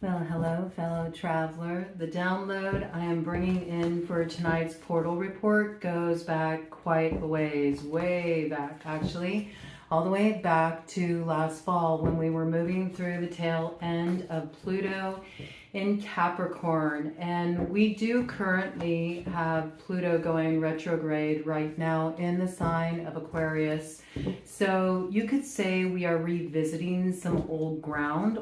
Well, hello, fellow traveler. The download I am bringing in for tonight's portal report goes back quite a ways, way back actually, all the way back to last fall when we were moving through the tail end of Pluto in Capricorn. And we do currently have Pluto going retrograde right now in the sign of Aquarius. So you could say we are revisiting some old ground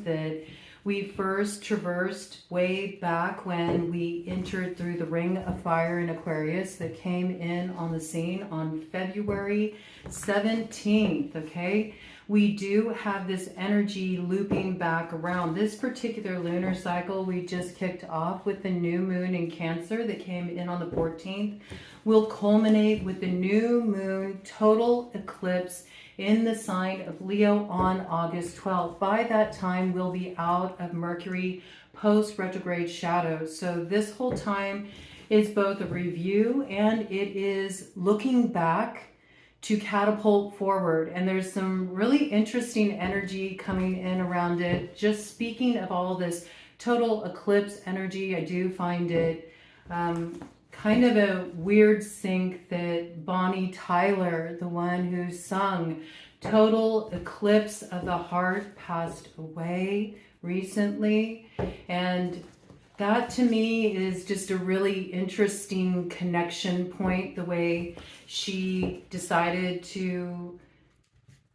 that we first traversed way back when we entered through the ring of fire in Aquarius that came in on the scene on February 17th, okay? We do have this energy looping back around. This particular lunar cycle we just kicked off with the new moon in Cancer that came in on the 14th will culminate with the new moon total eclipse in the sign of Leo on August 12th. By that time, we'll be out of Mercury post-retrograde shadows. So this whole time is both a review and it is looking back to catapult forward. And there's some really interesting energy coming in around it. Just speaking of all this total eclipse energy, I do find it kind of a weird sync that Bonnie Tyler, the one who sung Total Eclipse of the Heart, passed away recently. And that to me is just a really interesting connection point, the way she decided to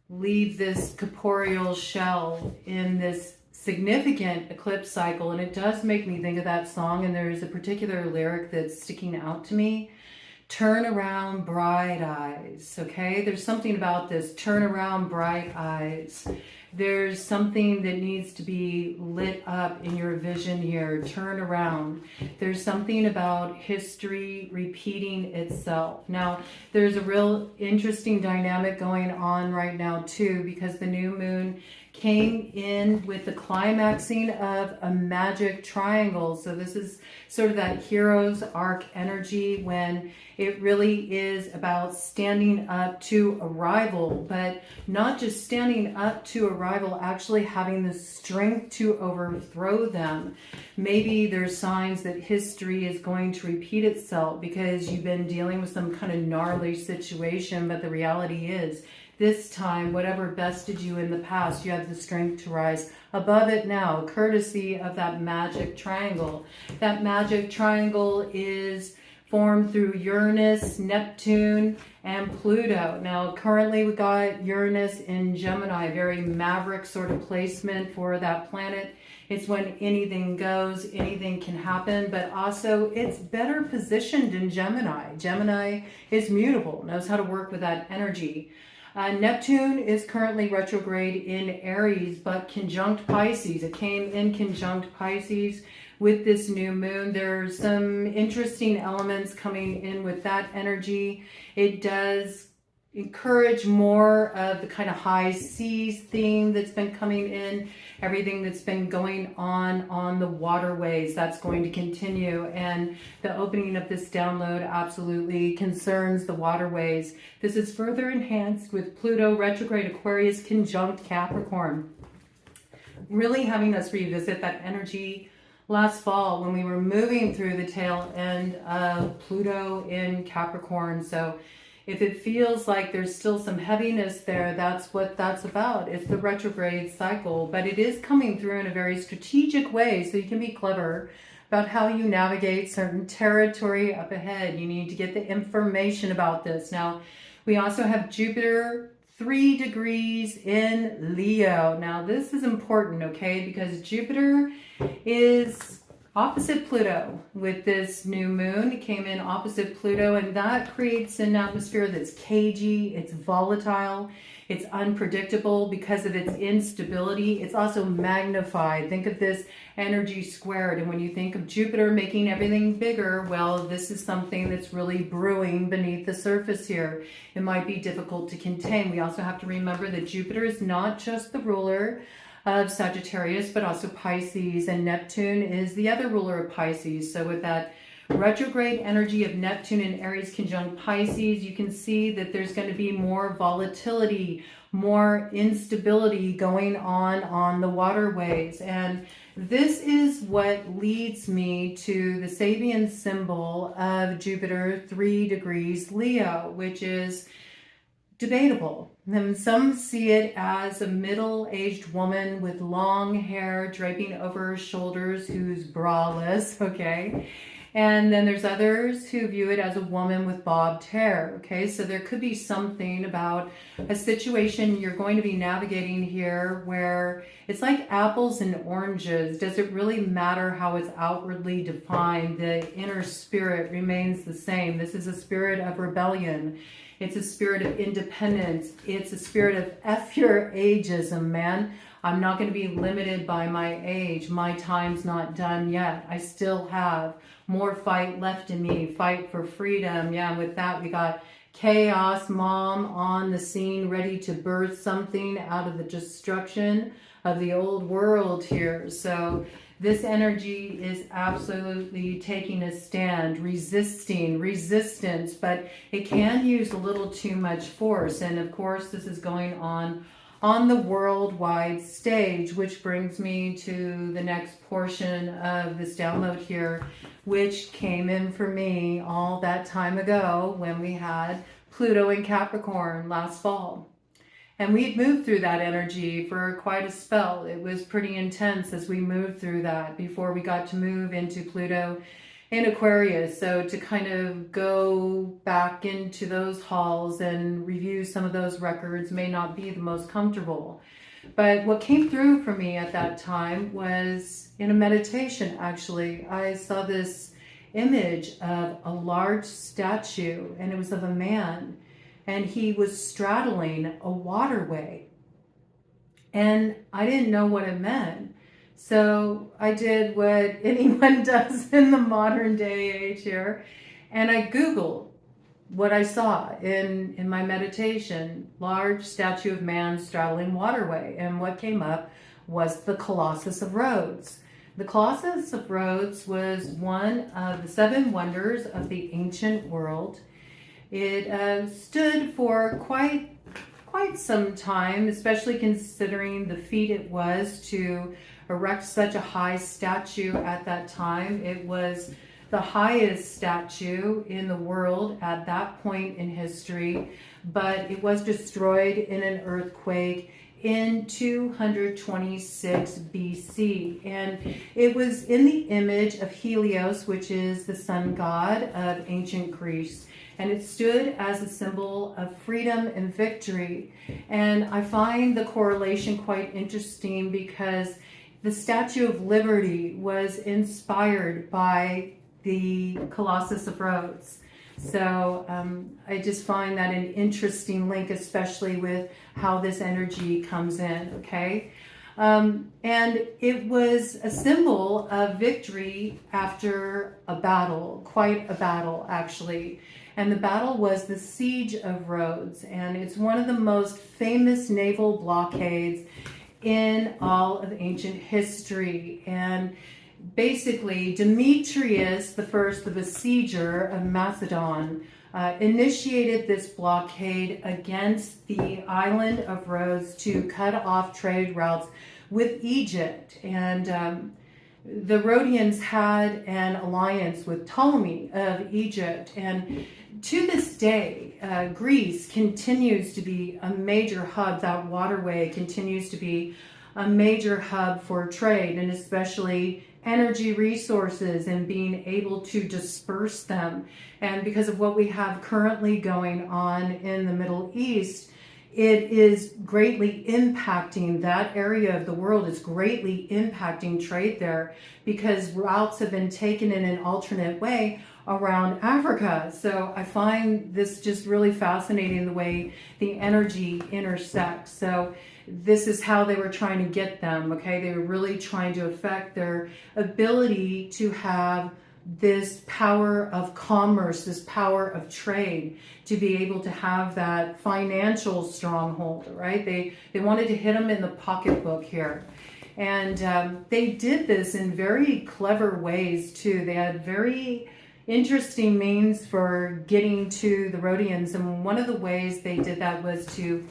leave this corporeal shell in this significant eclipse cycle. And it does make me think of that song, and there's a particular lyric that's sticking out to me. Turn around, bright eyes. Okay, there's something about this turn around, bright eyes. There's something that needs to be lit up in your vision here. Turn around. There's something about history repeating itself. Now, there's a real interesting dynamic going on right now too, because the new moon came in with the climaxing of a magic triangle. So this is sort of that hero's arc energy when it really is about standing up to a rival, but not just standing up to a rival, actually having the strength to overthrow them. Maybe there's signs that history is going to repeat itself because you've been dealing with some kind of gnarly situation, but the reality is this time, whatever bested you in the past, you have the strength to rise above it now, courtesy of that magic triangle. That magic triangle is formed through Uranus, Neptune, and Pluto. Now, currently we got Uranus in Gemini, very maverick sort of placement for that planet. It's when anything goes, anything can happen, but also it's better positioned in Gemini. Gemini is mutable, knows how to work with that energy. Neptune is currently retrograde in Aries, but conjunct Pisces. It came in conjunct Pisces with this new moon. There's some interesting elements coming in with that energy. It does encourage more of the kind of high seas theme that's been coming in, everything that's been going on the waterways, that's going to continue. And the opening of this download absolutely concerns the waterways. This is further enhanced with Pluto retrograde Aquarius conjunct Capricorn, really having us revisit that energy last fall when we were moving through the tail end of Pluto in Capricorn. So if it feels like there's still some heaviness there, that's what that's about. It's the retrograde cycle, but it is coming through in a very strategic way, so you can be clever about how you navigate certain territory up ahead. You need to get the information about this. Now, we also have Jupiter 3 degrees in Leo. Now, this is important, okay, because Jupiter is opposite Pluto with this new moon. It came in opposite Pluto, and that creates an atmosphere that's cagey, it's volatile, it's unpredictable because of its instability. It's also magnified. Think of this energy squared, and when you think of Jupiter making everything bigger, well, this is something that's really brewing beneath the surface here. It might be difficult to contain. We also have to remember that Jupiter is not just the ruler of Sagittarius, but also Pisces, and Neptune is the other ruler of Pisces. So with that retrograde energy of Neptune and Aries conjunct Pisces. You can see that there's going to be more volatility, more instability going on the waterways. And this is what leads me to the Sabian symbol of Jupiter 3 degrees Leo, which is debatable. And some see it as a middle-aged woman with long hair draping over her shoulders who's braless, okay? And then there's others who view it as a woman with bobbed hair, okay? So there could be something about a situation you're going to be navigating here where it's like apples and oranges. Does it really matter how it's outwardly defined? The inner spirit remains the same. This is a spirit of rebellion. It's a spirit of independence. It's a spirit of F your ageism, man. I'm not going to be limited by my age. My time's not done yet. I still have more fight left in me. Fight for freedom. Yeah, and with that, we got Chaos Mom on the scene, ready to birth something out of the destruction of the old world here. So this energy is absolutely taking a stand, resistance, but it can use a little too much force. And of course, this is going on the worldwide stage, which brings me to the next portion of this download here, which came in for me all that time ago when we had Pluto in Capricorn last fall. And we'd moved through that energy for quite a spell. It was pretty intense as we moved through that before we got to move into Pluto in Aquarius. So to kind of go back into those halls and review some of those records may not be the most comfortable. But what came through for me at that time was in a meditation, actually. I saw this image of a large statue, and it was of a man. And he was straddling a waterway. And I didn't know what it meant. So I did what anyone does in the modern day age here. And I Googled what I saw in my meditation. Large statue of man straddling waterway. And what came up was the Colossus of Rhodes. The Colossus of Rhodes was one of the 7 wonders of the ancient world. It stood for quite some time, especially considering the feat it was to erect such a high statue at that time. It was the highest statue in the world at that point in history, but it was destroyed in an earthquake in 226 BC. And it was in the image of Helios, which is the sun god of ancient Greece. And it stood as a symbol of freedom and victory. And I find the correlation quite interesting because the Statue of Liberty was inspired by the Colossus of Rhodes. So I just find that an interesting link, especially with how this energy comes in, okay? And it was a symbol of victory after a battle, quite a battle actually. And the battle was the Siege of Rhodes, and it's one of the most famous naval blockades in all of ancient history. And basically, Demetrius, the first, the besieger of Macedon, initiated this blockade against the island of Rhodes to cut off trade routes with Egypt. And the Rhodians had an alliance with Ptolemy of Egypt, and to this day, Greece continues to be a major hub. That waterway continues to be a major hub for trade, and especially energy resources and being able to disperse them. And because of what we have currently going on in the Middle East, it is greatly impacting that area of the world. Is greatly impacting trade there because routes have been taken in an alternate way around Africa. So I find this just really fascinating, the way the energy intersects. So this is how they were trying to get them, okay? They were really trying to affect their ability to have this power of commerce, this power of trade, to be able to have that financial stronghold, right? They wanted to hit them in the pocketbook here. And they did this in very clever ways too. They had very interesting means for getting to the Rhodians. And one of the ways they did that was to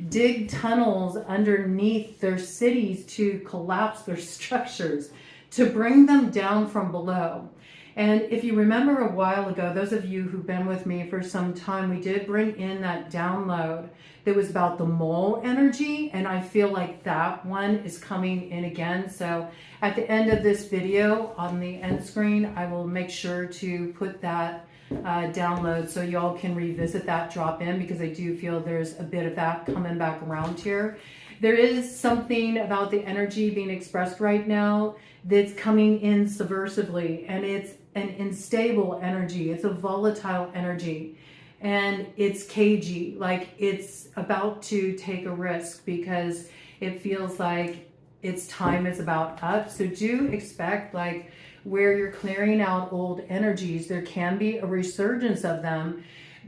dig tunnels underneath their cities to collapse their structures, to bring them down from below. And if you remember a while ago, those of you who've been with me for some time, we did bring in that download that was about the mole energy, and I feel like that one is coming in again. So at the end of this video on the end screen, I will make sure to put that download so y'all can revisit that drop in, because I do feel there's a bit of that coming back around here. There is something about the energy being expressed right now that's coming in subversively, and it's an unstable energy. It's a volatile energy, and it's cagey, like it's about to take a risk because it feels like its time is about up. So do expect, like, where you're clearing out old energies, there can be a resurgence of them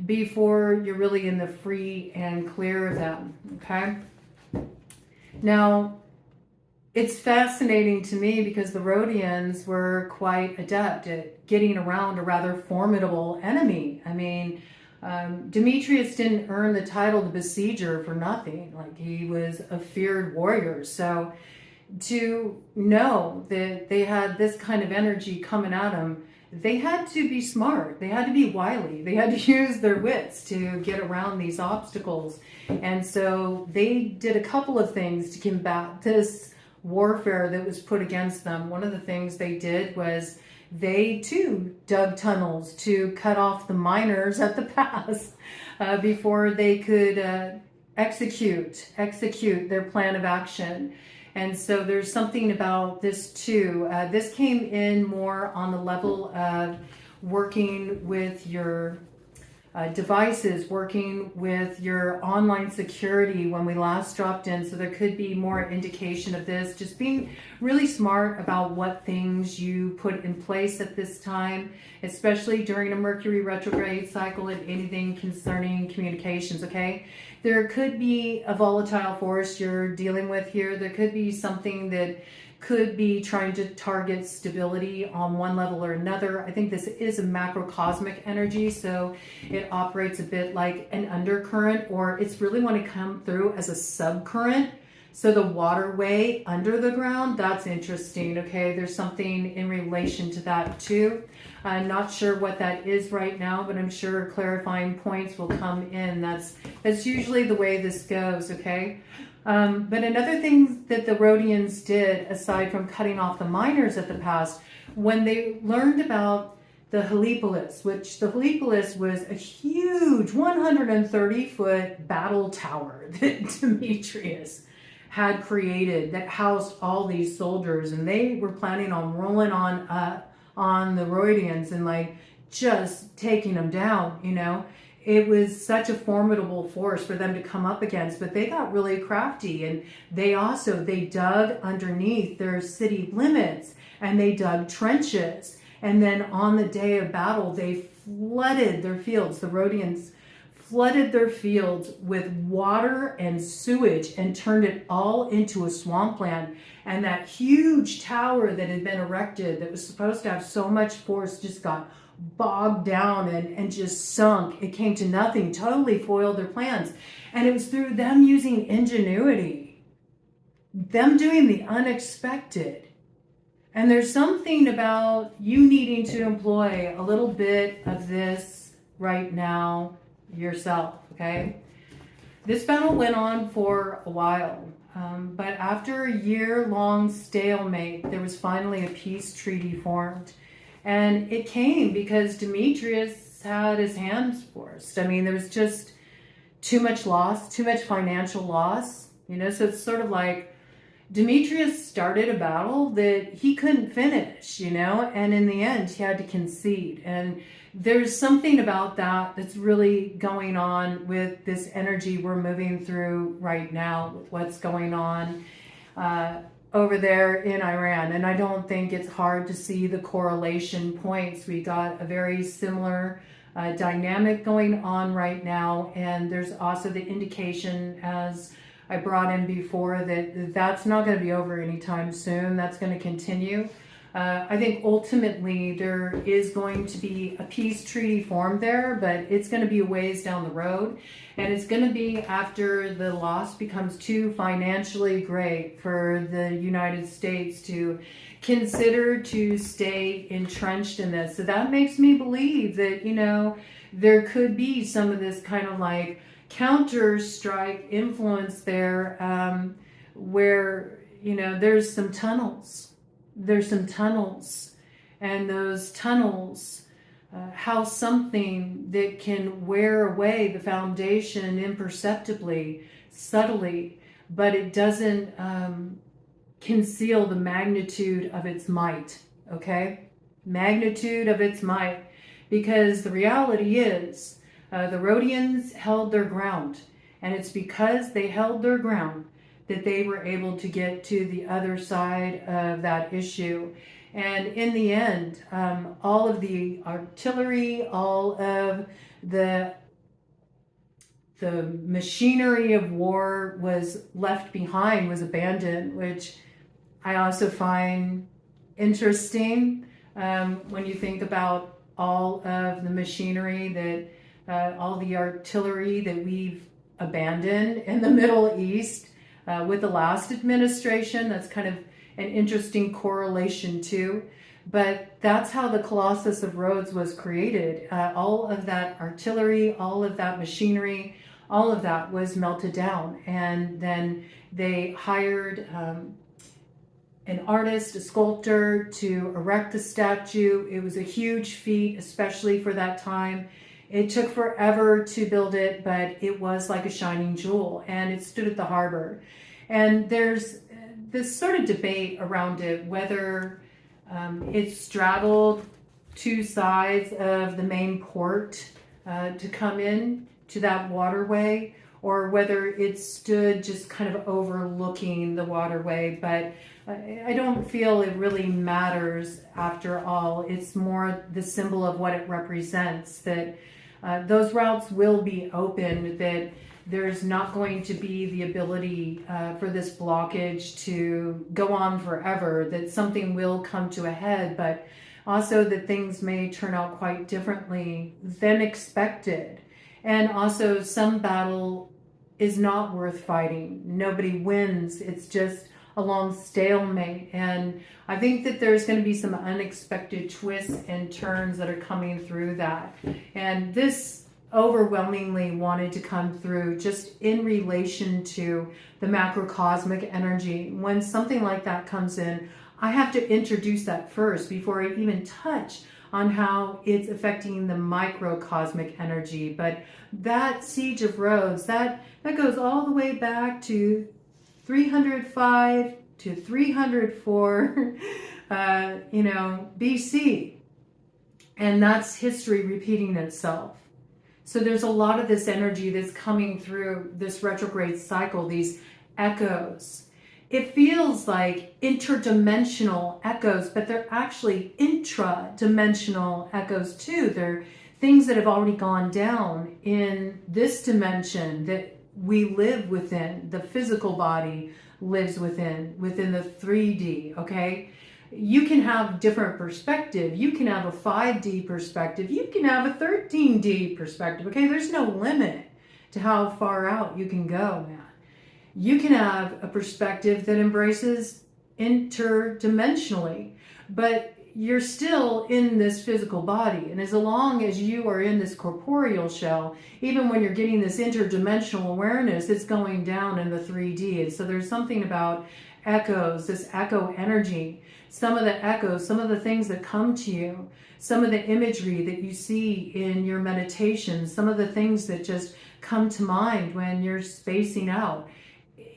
before you're really in the free and clear of them, okay? Now, it's fascinating to me because the Rhodians were quite adept at getting around a rather formidable enemy. I mean, Demetrius didn't earn the title the Besieger for nothing. Like, he was a feared warrior. So to know that they had this kind of energy coming at them, they had to be smart. They had to be wily. They had to use their wits to get around these obstacles. And so they did a couple of things to combat this warfare that was put against them. One of the things they did was they too dug tunnels to cut off the miners at the pass before they could execute their plan of action. And so there's something about this too. This came in more on the level of working with your devices, working with your online security when we last dropped in. So there could be more indication of this, just being really smart about what things you put in place at this time, especially during a Mercury retrograde cycle and anything concerning communications, okay? There could be a volatile force you're dealing with here. There could be something that could be trying to target stability on one level or another. I think this is a macrocosmic energy, so it operates a bit like an undercurrent, or it's really want to come through as a subcurrent. So the waterway under the ground, that's interesting, okay? There's something in relation to that too. I'm not sure what that is right now, but I'm sure clarifying points will come in. That's usually the way this goes, okay? But another thing that the Rhodians did, aside from cutting off the miners at the past, when they learned about the Helepolis, which the Helepolis was a huge 130-foot battle tower that Demetrius had created that housed all these soldiers, and they were planning on rolling on the Rhodians and like just taking them down, you know. It was such a formidable force for them to come up against, but they got really crafty, and they dug underneath their city limits, and they dug trenches, and then on the day of battle they flooded their fields. The Rhodians flooded their fields with water and sewage and turned it all into a swampland. And that huge tower that had been erected that was supposed to have so much force just got bogged down and just sunk. It came to nothing, totally foiled their plans. And it was through them using ingenuity, them doing the unexpected. And there's something about you needing to employ a little bit of this right now yourself, okay? This battle went on for a while, but after a year-long stalemate, there was finally a peace treaty formed. And it came because Demetrius had his hands forced. I mean, there was just too much loss, too much financial loss, you know? So it's sort of like Demetrius started a battle that he couldn't finish, you know? And in the end, he had to concede. And there's something about that that's really going on with this energy we're moving through right now, with what's going on over there in Iran. And I don't think it's hard to see the correlation points. We got a very similar dynamic going on right now. And there's also the indication, as I brought in before, that that's not going to be over anytime soon. That's going to continue. I think ultimately there is going to be a peace treaty formed there, but it's going to be a ways down the road. And it's going to be after the loss becomes too financially great for the United States to consider to stay entrenched in this. So that makes me believe that, you know, there could be some of this kind of like counter strike influence there, where, you know, there's some tunnels. There's some tunnels, and those tunnels house something that can wear away the foundation imperceptibly, subtly, but it doesn't conceal the magnitude of its might, okay? Magnitude of its might, because the reality is the Rhodians held their ground, and it's because they held their ground that they were able to get to the other side of that issue. And in the end, all of the artillery, all of the machinery of war was left behind, was abandoned, which I also find interesting when you think about all of the machinery that, all the artillery that we've abandoned in the Middle East. With the last administration, that's kind of an interesting correlation too. But that's how the Colossus of Rhodes was created. All of that artillery, all of that machinery, all of that was melted down. And then they hired an artist, a sculptor, to erect the statue. It was a huge feat, especially for that time. It took forever to build it, but it was like a shining jewel, and it stood at the harbor. And there's this sort of debate around it, whether it straddled two sides of the main port to come in to that waterway, or whether it stood just kind of overlooking the waterway. But I don't feel it really matters after all. It's more the symbol of what it represents, that those routes will be open, that there's not going to be the ability for this blockage to go on forever, that something will come to a head, but also that things may turn out quite differently than expected. And also some battle is not worth fighting. Nobody wins. It's just a long stalemate. And I think that there's going to be some unexpected twists and turns that are coming through that. And this overwhelmingly wanted to come through just in relation to the macrocosmic energy. When something like that comes in, I have to introduce that first before I even touch on how it's affecting the microcosmic energy. But that siege of Rhodes, that goes all the way back to 305 to 304, BC. And that's history repeating itself. So there's a lot of this energy that's coming through this retrograde cycle, these echoes. It feels like interdimensional echoes, but they're actually intra-dimensional echoes too. They're things that have already gone down in this dimension that we live within, the physical body lives within the 3D, okay? You can have different perspective. You can have a 5D perspective. You can have a 13D perspective, okay? There's no limit to how far out you can go, man. You can have a perspective that embraces interdimensionally, but you're still in this physical body. And as long as you are in this corporeal shell, even when you're getting this interdimensional awareness, it's going down in the 3D. And so there's something about echoes, this echo energy. Some of the echoes, some of the things that come to you, some of the imagery that you see in your meditation, some of the things that just come to mind when you're spacing out.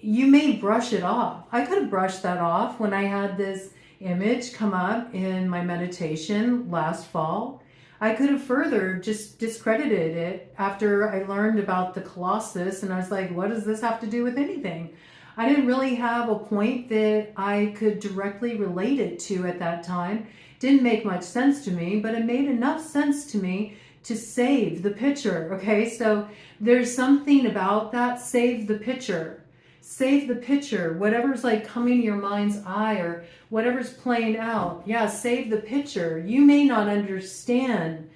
You may brush it off. I could have brushed that off when I had this image come up in my meditation last fall. I could have further just discredited it after I learned about the Colossus, and I was like, what does this have to do with anything? I didn't really have a point that I could directly relate it to at that time. Didn't make much sense to me, but it made enough sense to me to save the picture, okay? So there's something about that save the picture. Save the picture, whatever's like coming to your mind's eye or whatever's playing out. Yeah, save the picture. You may not understand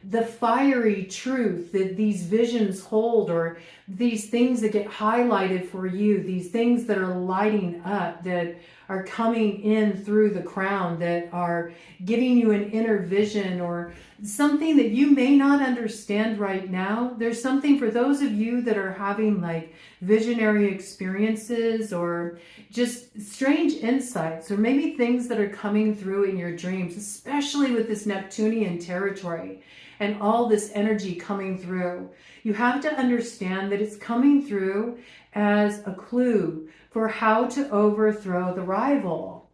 the fiery truth that these visions hold, or these things that get highlighted for you, these things that are lighting up, that are coming in through the crown, that are giving you an inner vision or something that you may not understand right now. There's something for those of you that are having like visionary experiences or just strange insights, or maybe things that are coming through in your dreams, especially with this Neptunian territory and all this energy coming through. You have to understand that it's coming through as a clue for how to overthrow the rival.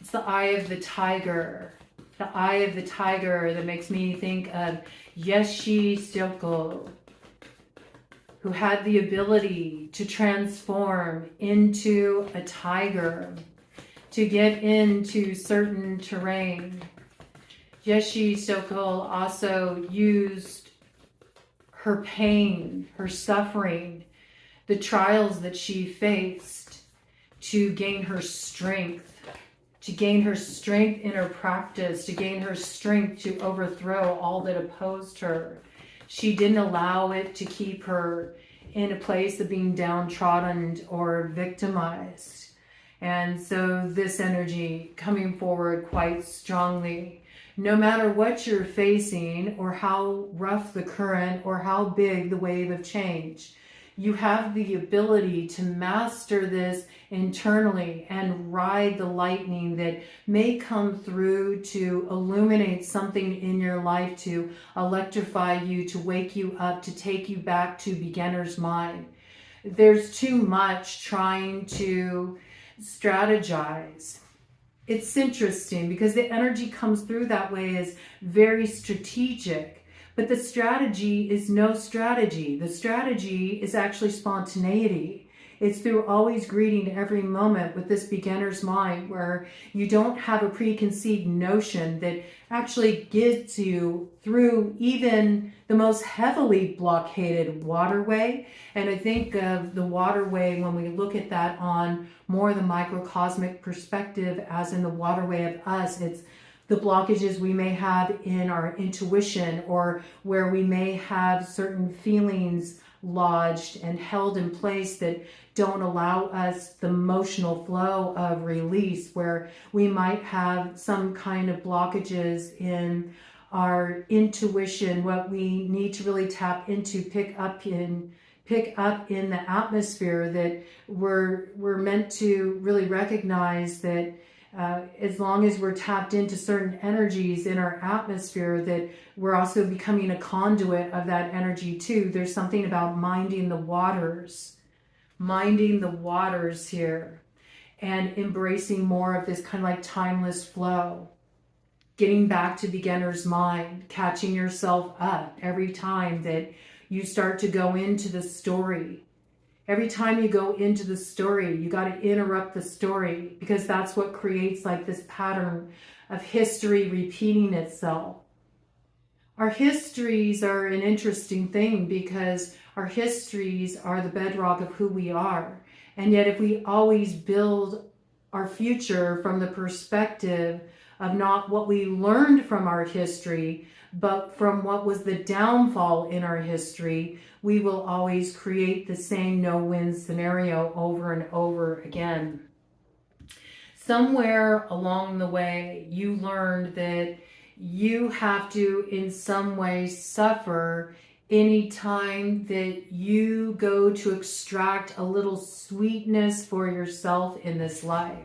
It's the eye of the tiger. The eye of the tiger that makes me think of Yeshi Syoko, who had the ability to transform into a tiger, to get into certain terrain. Yeshi Syoko also used her pain, her suffering, the trials that she faced to gain her strength, in her practice, to gain her strength to overthrow all that opposed her. She didn't allow it to keep her in a place of being downtrodden or victimized. And so this energy coming forward quite strongly. No matter what you're facing or how rough the current or how big the wave of change, you have the ability to master this internally and ride the lightning that may come through to illuminate something in your life, to electrify you, to wake you up, to take you back to beginner's mind. There's too much trying to strategize. It's interesting because the energy comes through that way as very strategic. But the strategy is no strategy. The strategy is actually spontaneity. It's through always greeting every moment with this beginner's mind, where you don't have a preconceived notion that actually gets you through even the most heavily blockaded waterway. And I think of the waterway when we look at that on more the microcosmic perspective, as in the waterway of us. It's the blockages we may have in our intuition, or where we may have certain feelings lodged and held in place that don't allow us the emotional flow of release, where we might have some kind of blockages in our intuition, what we need to really tap into, pick up in the atmosphere, that we're meant to really recognize that as long as we're tapped into certain energies in our atmosphere, that we're also becoming a conduit of that energy too. There's something about minding the waters here, and embracing more of this kind of like timeless flow, getting back to beginner's mind, catching yourself up every time that you start to go into the story. Every time you go into the story, you got to interrupt the story, because that's what creates like this pattern of history repeating itself. Our histories are an interesting thing, because our histories are the bedrock of who we are. And yet if we always build our future from the perspective of not what we learned from our history, but from what was the downfall in our history, we will always create the same no-win scenario over and over again. Somewhere along the way, you learned that you have to in some way suffer any time that you go to extract a little sweetness for yourself in this life.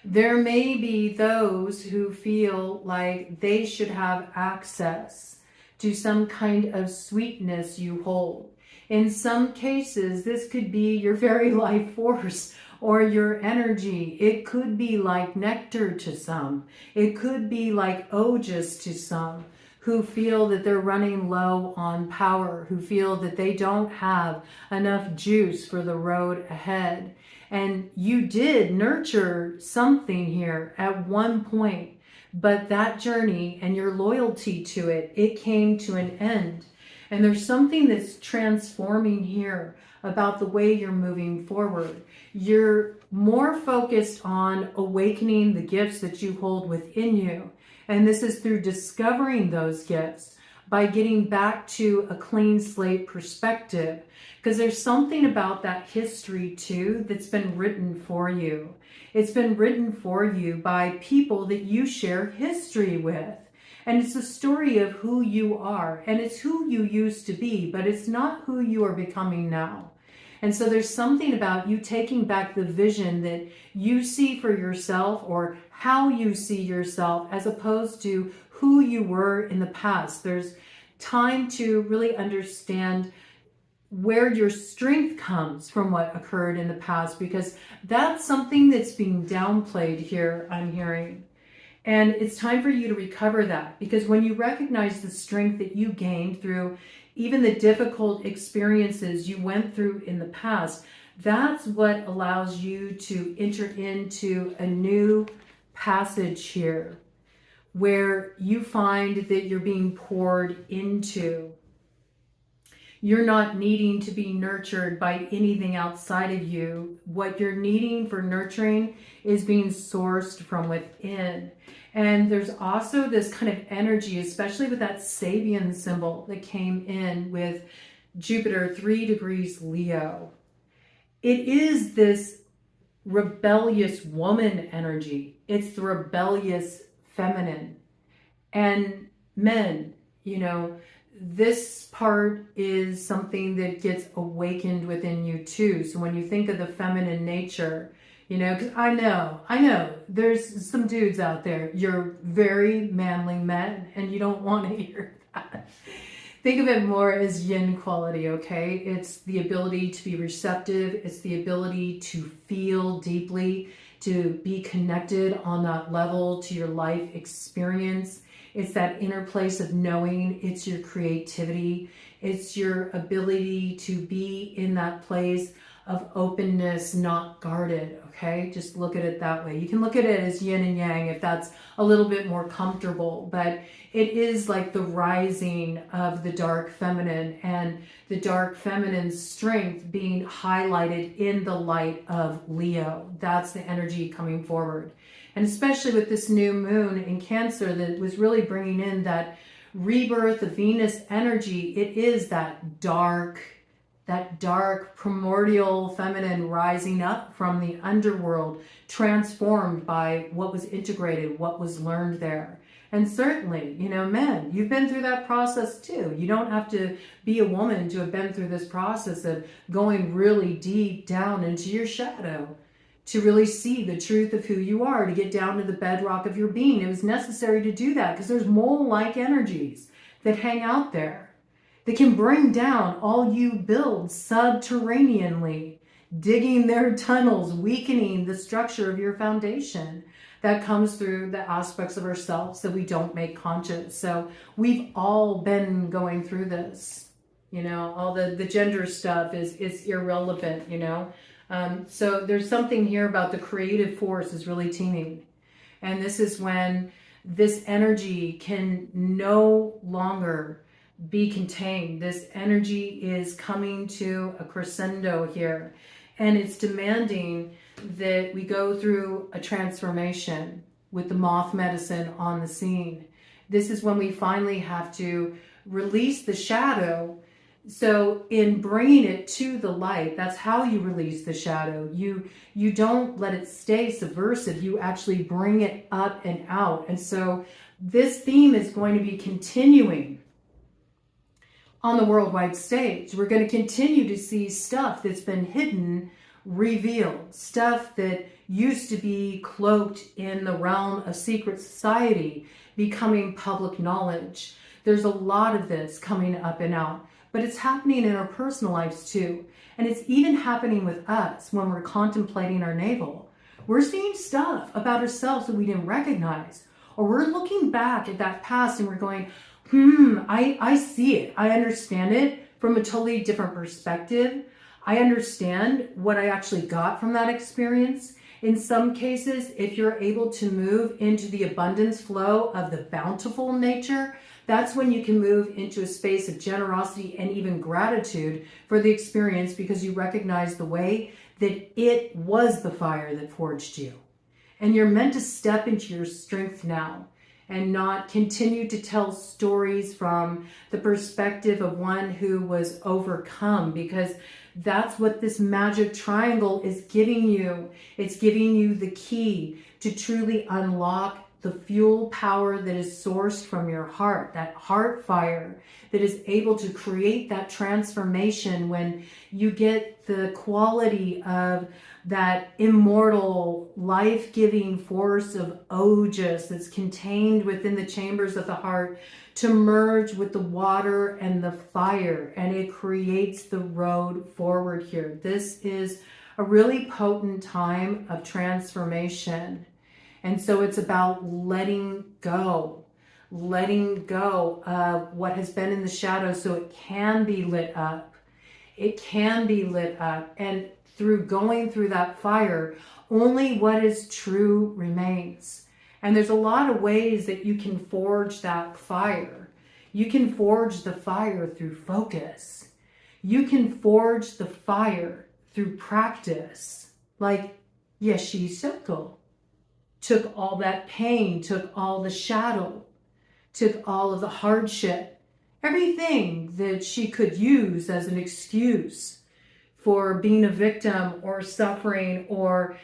There may be those who feel like they should have access to some kind of sweetness you hold. In some cases, this could be your very life force or your energy. It could be like nectar to some. It could be like ojas to some, who feel that they're running low on power, who feel that they don't have enough juice for the road ahead. And you did nurture something here at one point, but that journey and your loyalty to it, it came to an end. And there's something that's transforming here about the way you're moving forward. You're more focused on awakening the gifts that you hold within you. And this is through discovering those gifts by getting back to a clean slate perspective. Because there's something about that history too that's been written for you. It's been written for you by people that you share history with. And it's a story of who you are. And it's who you used to be, but it's not who you are becoming now. And so there's something about you taking back the vision that you see for yourself, or how you see yourself, as opposed to who you were in the past. There's time to really understand where your strength comes from what occurred in the past, because that's something that's being downplayed here, I'm hearing. And it's time for you to recover that, because when you recognize the strength that you gained through even the difficult experiences you went through in the past, that's what allows you to enter into a new passage here, where you find that you're being poured into. You're not needing to be nurtured by anything outside of you. What you're needing for nurturing is being sourced from within. And there's also this kind of energy, especially with that Sabian symbol that came in with Jupiter 3 degrees Leo. It is this rebellious woman energy. It's the rebellious feminine. And men, you know, this part is something that gets awakened within you too. So when you think of the feminine nature, you know, because I know there's some dudes out there, you're very manly men and you don't want to hear that. Think of it more as yin quality, okay? It's the ability to be receptive. It's the ability to feel deeply, to be connected on that level to your life experience. It's that inner place of knowing. It's your creativity. It's your ability to be in that place of openness, not guarded, okay? Just look at it that way. You can look at it as yin and yang if that's a little bit more comfortable, but it is like the rising of the dark feminine, and the dark feminine's strength being highlighted in the light of Leo. That's the energy coming forward. And especially with this new moon in Cancer that was really bringing in that rebirth of Venus energy, it is that dark primordial feminine rising up from the underworld, transformed by what was integrated, what was learned there. And certainly, you know, men, you've been through that process too. You don't have to be a woman to have been through this process of going really deep down into your shadow to really see the truth of who you are, to get down to the bedrock of your being. It was necessary to do that because there's mole-like energies that hang out there that can bring down all you build subterraneanly, digging their tunnels, weakening the structure of your foundation. That comes through the aspects of ourselves that we don't make conscious. So we've all been going through this, you know, all the gender stuff is irrelevant, you know. So there's something here about the creative force is really teeming. And this is when this energy can no longer be contained. This energy is coming to a crescendo here, and it's demanding that we go through a transformation with the moth medicine on the scene. This is when we finally have to release the shadow. So in bringing it to the light, that's how you release the shadow. You don't let it stay subversive. You actually bring it up and out. And so this theme is going to be continuing on the worldwide stage. We're going to continue to see stuff that's been hidden revealed, stuff that used to be cloaked in the realm of secret society becoming public knowledge. There's a lot of this coming up and out, but it's happening in our personal lives too. And it's even happening with us when we're contemplating our navel. We're seeing stuff about ourselves that we didn't recognize, or we're looking back at that past and we're going, I see it. I understand it from a totally different perspective. I understand what I actually got from that experience. In some cases, if you're able to move into the abundance flow of the bountiful nature, That's when you can move into a space of generosity and even gratitude for the experience, because you recognize the way that it was the fire that forged you. And you're meant to step into your strength now and not continue to tell stories from the perspective of one who was overcome, because that's what this magic triangle is giving you. It's giving you the key to truly unlock the fuel power that is sourced from your heart, that heart fire that is able to create that transformation when you get the quality of that immortal, life-giving force of Ojas that's contained within the chambers of the heart to merge with the water and the fire, and it creates the road forward here. This is a really potent time of transformation. And so it's about letting go of what has been in the shadows so it can be lit up. It can be lit up. And through going through that fire, only what is true remains. And there's a lot of ways that you can forge that fire. You can forge the fire through focus. You can forge the fire through practice. Like Yeshi Soko took all that pain, took all the shadow, took all of the hardship, everything that she could use as an excuse for being a victim or suffering, or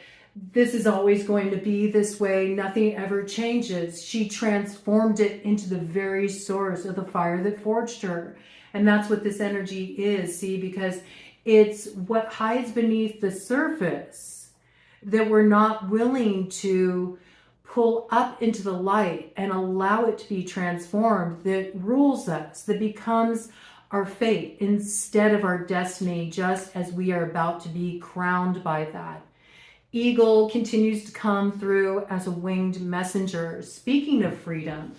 this is always going to be this way, nothing ever changes. She transformed it into the very source of the fire that forged her. And that's what this energy is, see, because it's what hides beneath the surface that we're not willing to pull up into the light and allow it to be transformed, that rules us, that becomes our fate instead of our destiny, just as we are about to be crowned by that. Eagle continues to come through as a winged messenger, speaking of freedom,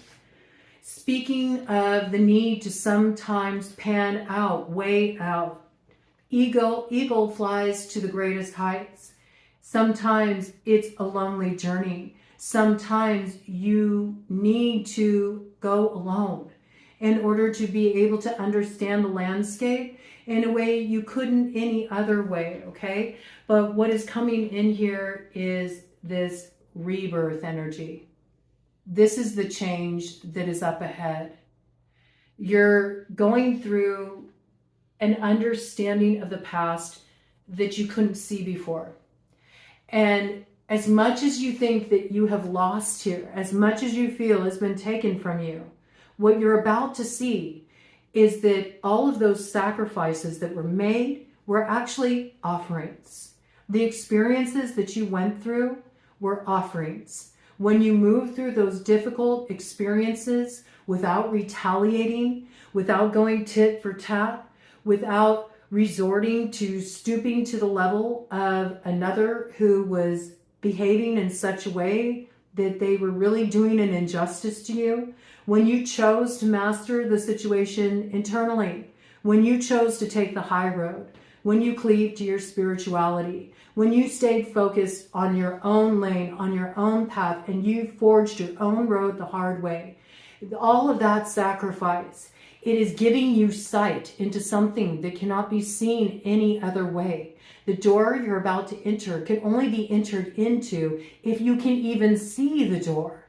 speaking of the need to sometimes pan out, way out. Eagle flies to the greatest heights. Sometimes it's a lonely journey. Sometimes you need to go alone in order to be able to understand the landscape in a way you couldn't any other way, okay? But what is coming in here is this rebirth energy. This is the change that is up ahead. You're going through an understanding of the past that you couldn't see before. And as much as you think that you have lost here, as much as you feel has been taken from you, what you're about to see is that all of those sacrifices that were made were actually offerings. The experiences that you went through were offerings. When you move through those difficult experiences without retaliating, without going tit for tat, without resorting to stooping to the level of another who was behaving in such a way that they were really doing an injustice to you, when you chose to master the situation internally, when you chose to take the high road, when you cleaved to your spirituality, when you stayed focused on your own lane, on your own path, and you forged your own road the hard way, all of that sacrifice, it is giving you sight into something that cannot be seen any other way. The door you're about to enter can only be entered into if you can even see the door.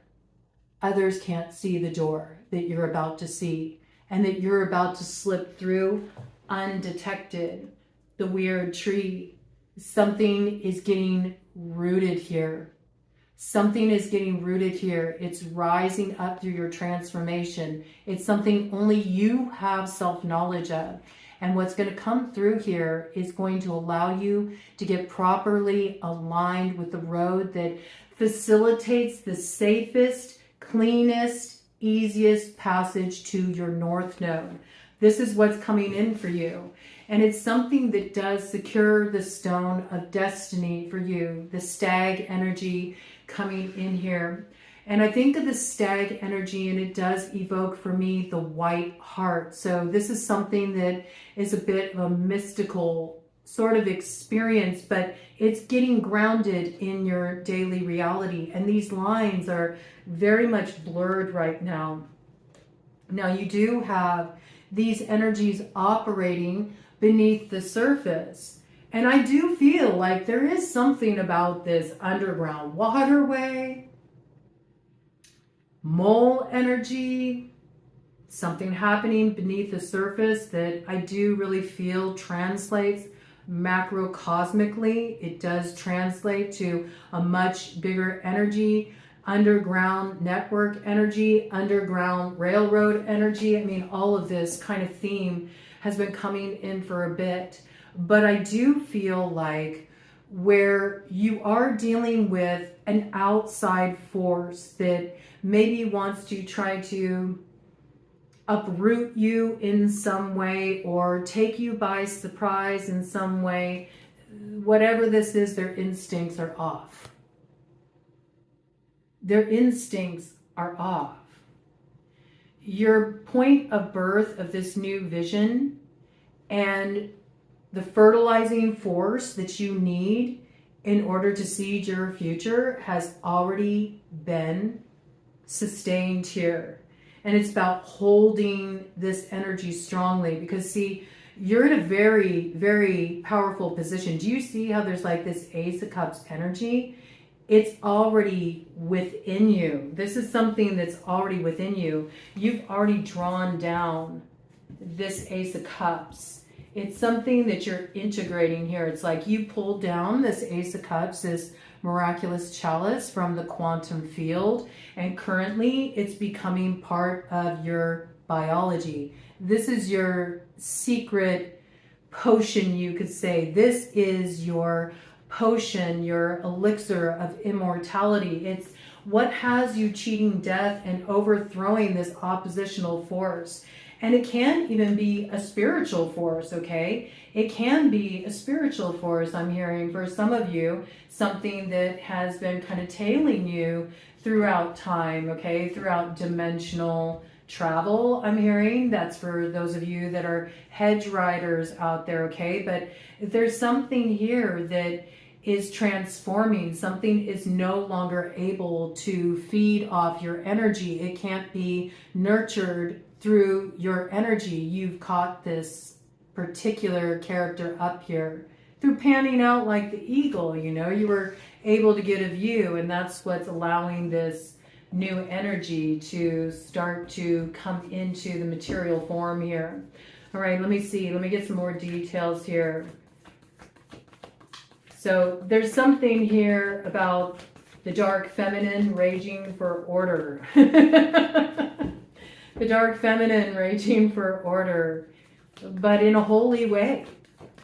Others can't see the door that you're about to see and that you're about to slip through undetected. The weird tree. Something is getting rooted here. Something is getting rooted here. It's rising up through your transformation. It's something only you have self-knowledge of. And what's going to come through here is going to allow you to get properly aligned with the road that facilitates the safest, cleanest, easiest passage to your north node. This is what's coming in for you. And it's something that does secure the stone of destiny for you, the stag energy coming in here. And I think of the stag energy, and it does evoke for me the white heart. So this is something that is a bit of a mystical sort of experience, but it's getting grounded in your daily reality. And these lines are very much blurred right now. Now you do have these energies operating beneath the surface. And I do feel like there is something about this underground waterway, mole energy, something happening beneath the surface that I do really feel translates macrocosmically. It does translate to a much bigger energy, underground network energy, underground railroad energy. I mean, all of this kind of theme has been coming in for a bit. But I do feel like where you are dealing with an outside force that maybe wants to try to uproot you in some way or take you by surprise in some way, whatever this is, their instincts are off. Their instincts are off. Your point of birth of this new vision and the fertilizing force that you need in order to seed your future has already been sustained here. And it's about holding this energy strongly because, see, you're in a very, very powerful position. Do you see how there's like this Ace of Cups energy? It's already within you. This is something that's already within you. You've already drawn down this Ace of Cups. It's something that you're integrating here. It's like you pulled down this Ace of Cups, this miraculous chalice from the quantum field, and currently it's becoming part of your biology. This is your secret potion, you could say. This is your potion, your elixir of immortality. It's what has you cheating death and overthrowing this oppositional force. And it can even be a spiritual force, okay? It can be a spiritual force, I'm hearing, for some of you, something that has been kind of tailing you throughout time, okay? Throughout dimensional travel, I'm hearing. That's for those of you that are hedge riders out there, okay? But there's something here that is transforming. Something is no longer able to feed off your energy. It can't be nurtured through your energy. You've caught this particular character up here through panning out like the eagle, you know, you were able to get a view, and that's what's allowing this new energy to start to come into the material form here. All right, let me see. Let me get some more details here. So there's something here about the dark feminine raging for order. The dark feminine raging for order, but in a holy way.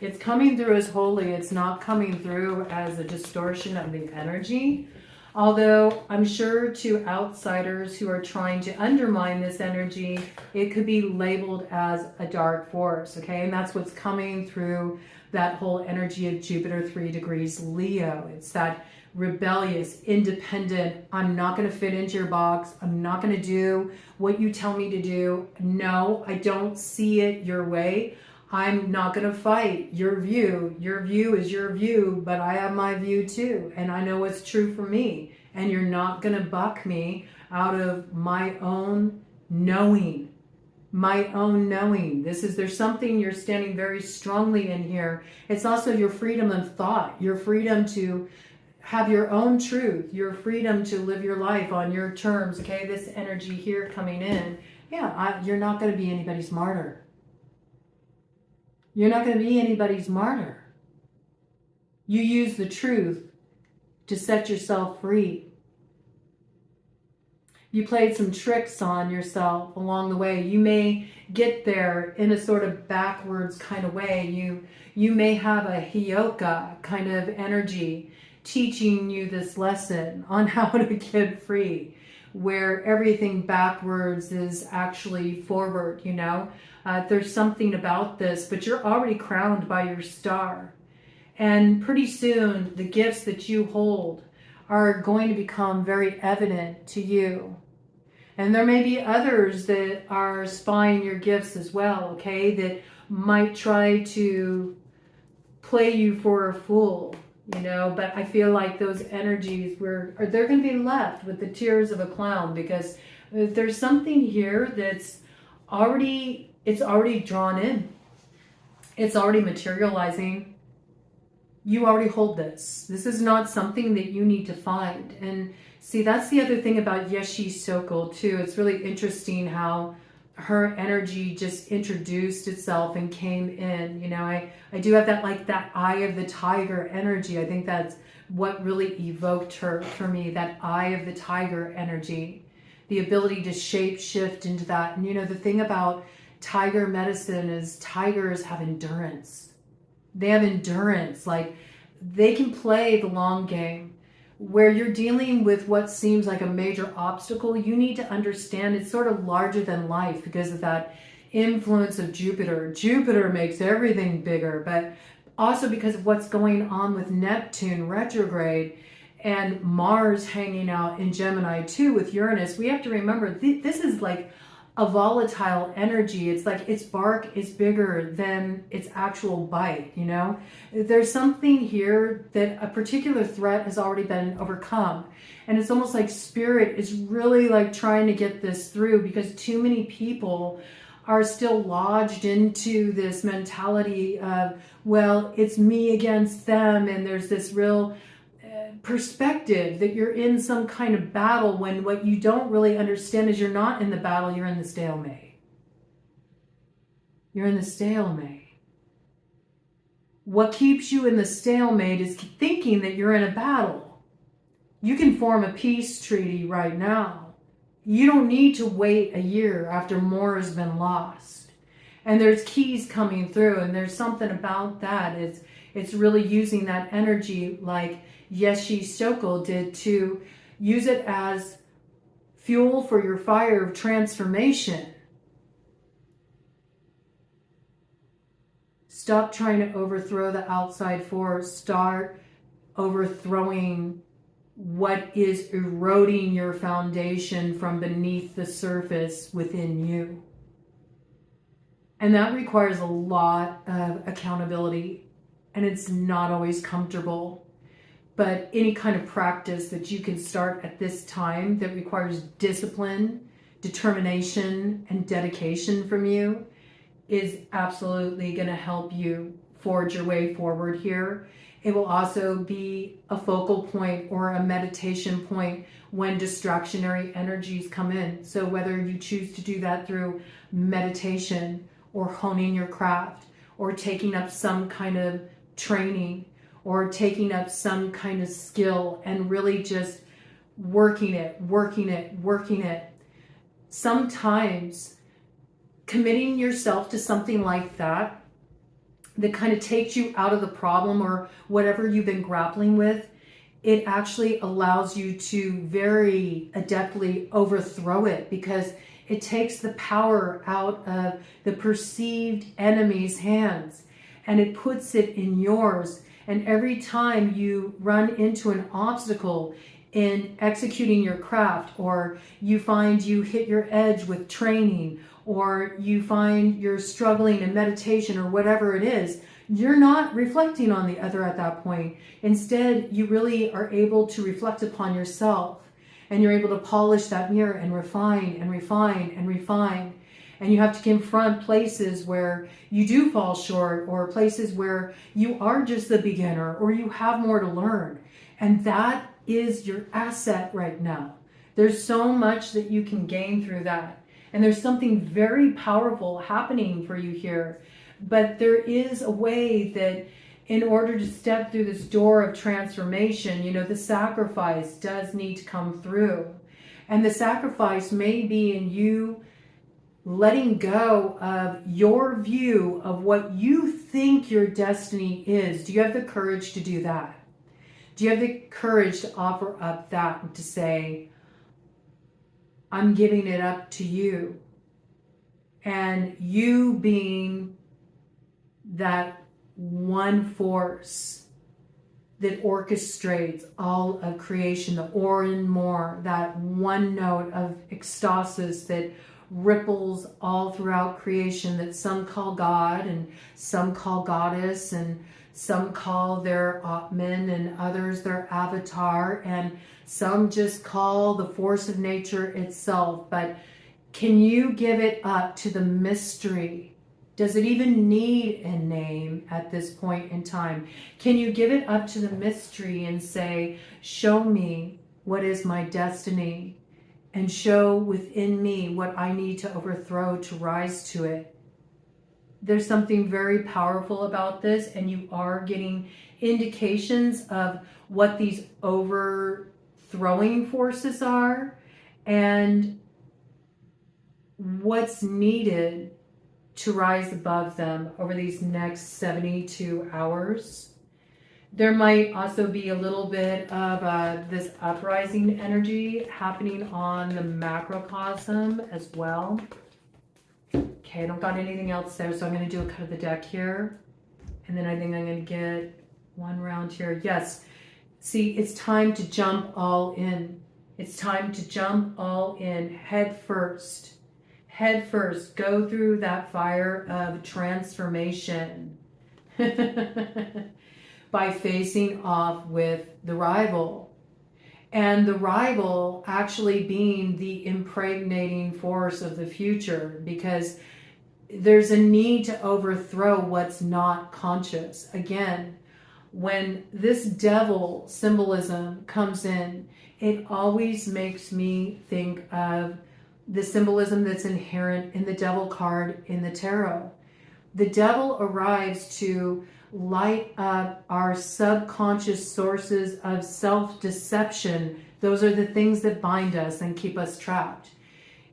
It's coming through as holy. It's not coming through as a distortion of the energy. Although I'm sure to outsiders who are trying to undermine this energy, it could be labeled as a dark force, okay? And that's what's coming through that whole energy of Jupiter 3 degrees Leo. It's that rebellious, independent, I'm not going to fit into your box. I'm not going to do what you tell me to do. No, I don't see it your way. I'm not going to fight your view. Your view is your view, but I have my view too. And I know what's true for me. And you're not going to buck me out of my own knowing. My own knowing. There's something you're standing very strongly in here. It's also your freedom of thought, your freedom to have your own truth, your freedom to live your life on your terms, okay? This energy here coming in, yeah, you're not going to be anybody's martyr. You're not going to be anybody's martyr. You use the truth to set yourself free. You played some tricks on yourself along the way. You may get there in a sort of backwards kind of way. You may have a Hyoka kind of energy teaching you this lesson on how to get free, where everything backwards is actually forward, you know. There's something about this, but you're already crowned by your star. And pretty soon, the gifts that you hold are going to become very evident to you. And there may be others that are spying your gifts as well, okay, that might try to play you for a fool, you know, but I feel like those energies they're going to be left with the tears of a clown, because there's something here that's it's already drawn in. It's already materializing. You already hold this. This is not something that you need to find. And see, that's the other thing about Yeshi Sokol too. It's really interesting how her energy just introduced itself and came in. You know, I do have that, like, that eye of the tiger energy. I think that's what really evoked her for me, that eye of the tiger energy, the ability to shape shift into that. And you know, the thing about tiger medicine is tigers have endurance. They have endurance. Like, they can play the long game. Where you're dealing with what seems like a major obstacle, you need to understand it's sort of larger than life because of that influence of Jupiter. Jupiter makes everything bigger, but also because of what's going on with Neptune retrograde and Mars hanging out in Gemini too with Uranus. We have to remember this is like a volatile energy. It's like its bark is bigger than its actual bite, you know? There's something here that a particular threat has already been overcome. And it's almost like spirit is really like trying to get this through because too many people are still lodged into this mentality of, well, it's me against them. And there's this real perspective that you're in some kind of battle when what you don't really understand is you're not in the battle, you're in the stalemate. You're in the stalemate. What keeps you in the stalemate is thinking that you're in a battle. You can form a peace treaty right now. You don't need to wait a year after more has been lost. And there's keys coming through, and there's something about that. It's really using that energy like Yeshi Sokol did to use it as fuel for your fire of transformation. Stop trying to overthrow the outside force. Start overthrowing what is eroding your foundation from beneath the surface within you. And that requires a lot of accountability, and it's not always comfortable. But any kind of practice that you can start at this time that requires discipline, determination, and dedication from you is absolutely going to help you forge your way forward here. It will also be a focal point or a meditation point when distractionary energies come in. So whether you choose to do that through meditation or honing your craft or taking up some kind of training or taking up some kind of skill and really just working it. Sometimes committing yourself to something like that kind of takes you out of the problem or whatever you've been grappling with, it actually allows you to very adeptly overthrow it because it takes the power out of the perceived enemy's hands and it puts it in yours. And every time you run into an obstacle in executing your craft, or you find you hit your edge with training, or you find you're struggling in meditation or whatever it is, you're not reflecting on the other at that point. Instead, you really are able to reflect upon yourself, and you're able to polish that mirror and refine and refine and refine. And you have to confront places where you do fall short, or places where you are just the beginner, or you have more to learn. And that is your asset right now. There's so much that you can gain through that. And there's something very powerful happening for you here. But there is a way that in order to step through this door of transformation, you know, the sacrifice does need to come through. And the sacrifice may be in you letting go of your view of what you think your destiny is. Do you have the courage to do that? Do you have the courage to offer up that and to say, I'm giving it up to you? And you being that one force that orchestrates all of creation, the or and more, that one note of ecstasis that ripples all throughout creation, that some call God and some call Goddess and some call their Atman and others their avatar, and some just call the force of nature itself. But Can you give it up to the mystery? Does it even need a name at this point in time? Can you give it up to the mystery and say, show me what is my destiny, and show within me what I need to overthrow to rise to it? There's something very powerful about this, and you are getting indications of what these overthrowing forces are and what's needed to rise above them over these next 72 hours. There might also be a little bit of this uprising energy happening on the macrocosm as well. Okay, I don't got anything else there, so I'm going to do a cut of the deck here. And then I think I'm going to get one round here. Yes, see, it's time to jump all in. It's time to jump all in, head first. Head first, go through that fire of transformation by facing off with the rival. And the rival actually being the impregnating force of the future, because there's a need to overthrow what's not conscious. Again, when this devil symbolism comes in, it always makes me think of the symbolism that's inherent in the devil card in the tarot. The devil arrives to light up our subconscious sources of self-deception. Those are the things that bind us and keep us trapped.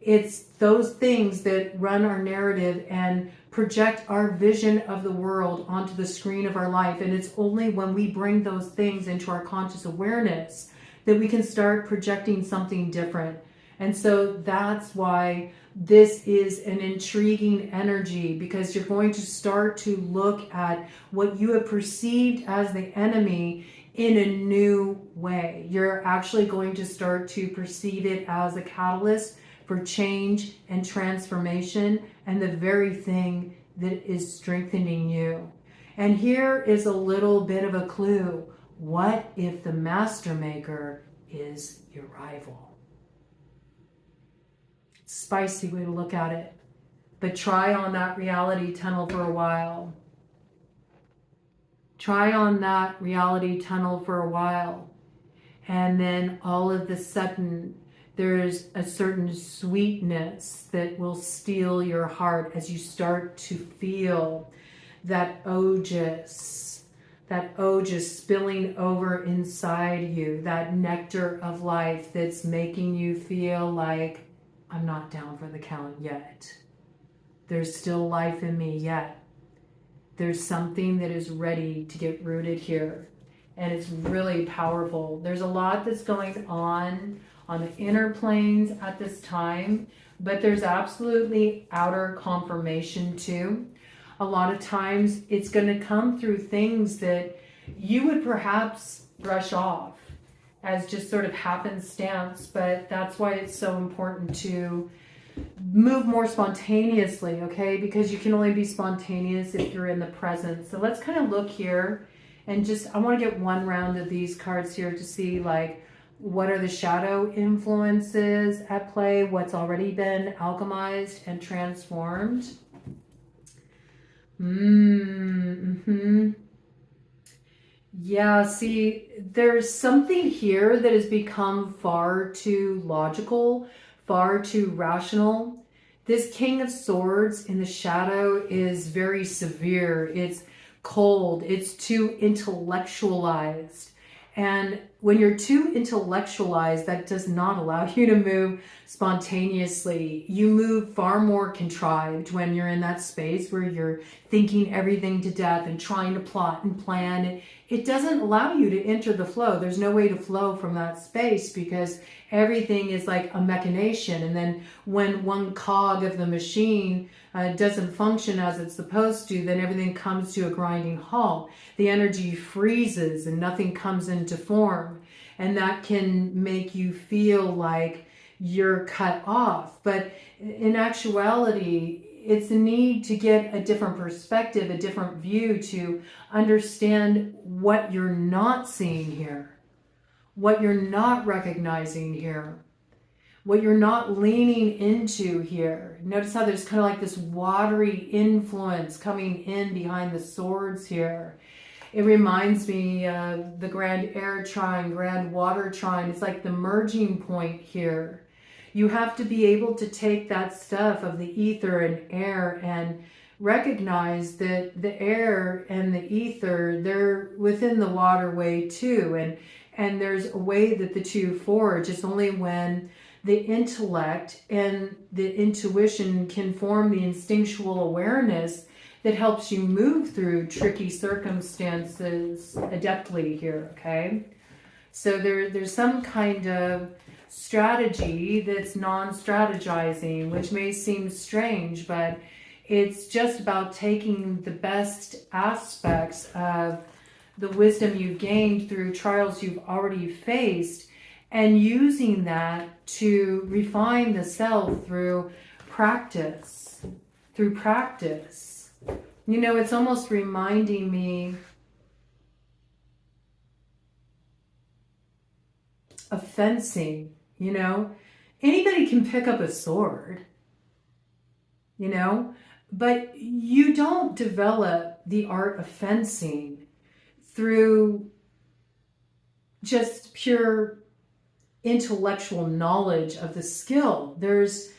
It's those things that run our narrative and project our vision of the world onto the screen of our life. And it's only when we bring those things into our conscious awareness that we can start projecting something different. And so that's why this is an intriguing energy, because you're going to start to look at what you have perceived as the enemy in a new way. You're actually going to start to perceive it as a catalyst for change and transformation, and the very thing that is strengthening you. And here is a little bit of a clue. What if the master maker is your rival? Spicy way to look at it, but try on that reality tunnel for a while. Try on that reality tunnel for a while, and then all of a sudden there's a certain sweetness that will steal your heart as you start to feel that ojas spilling over inside you, that nectar of life that's making you feel like, I'm not down for the count yet. There's still life in me yet. There's something that is ready to get rooted here. And it's really powerful. There's a lot that's going on the inner planes at this time, but there's absolutely outer confirmation too. A lot of times it's going to come through things that you would perhaps brush off as just sort of happenstance, but that's why it's so important to move more spontaneously, okay? Because you can only be spontaneous if you're in the present. So let's kind of look here and just, I want to get one round of these cards here to see like what are the shadow influences at play, what's already been alchemized and transformed. Yeah, see, there's something here that has become far too logical, far too rational. This King of Swords in the shadow is very severe. It's cold. It's too intellectualized. And when you're too intellectualized, that does not allow you to move spontaneously. You move far more contrived when you're in that space where you're thinking everything to death and trying to plot and plan. It doesn't allow you to enter the flow. There's no way to flow from that space because everything is like a machination. And then when one cog of the machine doesn't function as it's supposed to, then everything comes to a grinding halt. The energy freezes and nothing comes into form. And that can make you feel like you're cut off. But in actuality, it's a need to get a different perspective, a different view to understand what you're not seeing here, what you're not recognizing here. what you're not leaning into here. Notice how there's kind of like this watery influence coming in behind the swords here. It reminds me of the grand air trine, grand water trine. It's like the merging point here. You have to be able to take that stuff of the ether and air and recognize that the air and the ether, they're within the waterway too. And there's a way that the two forge. It's only when the intellect and the intuition can form the instinctual awareness that helps you move through tricky circumstances adeptly here, okay? So there's some kind of strategy that's non-strategizing, which may seem strange, but it's just about taking the best aspects of the wisdom you've gained through trials you've already faced and using that to refine the self through practice. You know, it's almost reminding me of fencing, you know. Anybody can pick up a sword, you know, but you don't develop the art of fencing through just pure intellectual knowledge of the skill. There's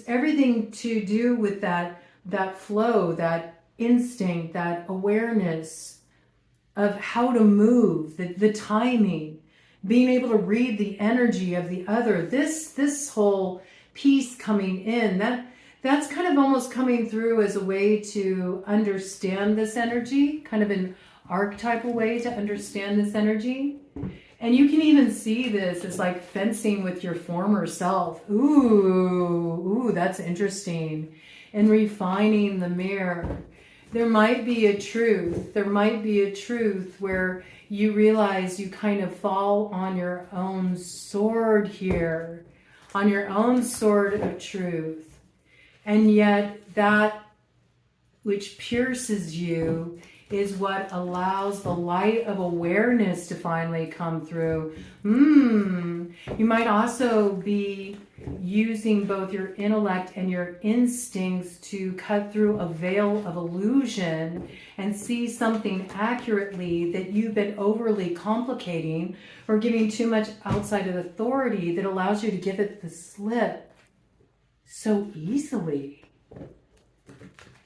everything to do with that flow, that instinct, that awareness of how to move, the timing, being able to read the energy of the other. This whole piece coming in, that's kind of almost coming through as a way to understand this energy, kind of an archetypal way to understand this energy. And you can even see this as like fencing with your former self. Ooh, that's interesting. And refining the mirror. There might be a truth. There might be a truth where you realize you kind of fall on your own sword here, on your own sword of truth. And yet that which pierces you is what allows the light of awareness to finally come through. You might also be using both your intellect and your instincts to cut through a veil of illusion and see something accurately that you've been overly complicating or giving too much outside of authority that allows you to give it the slip so easily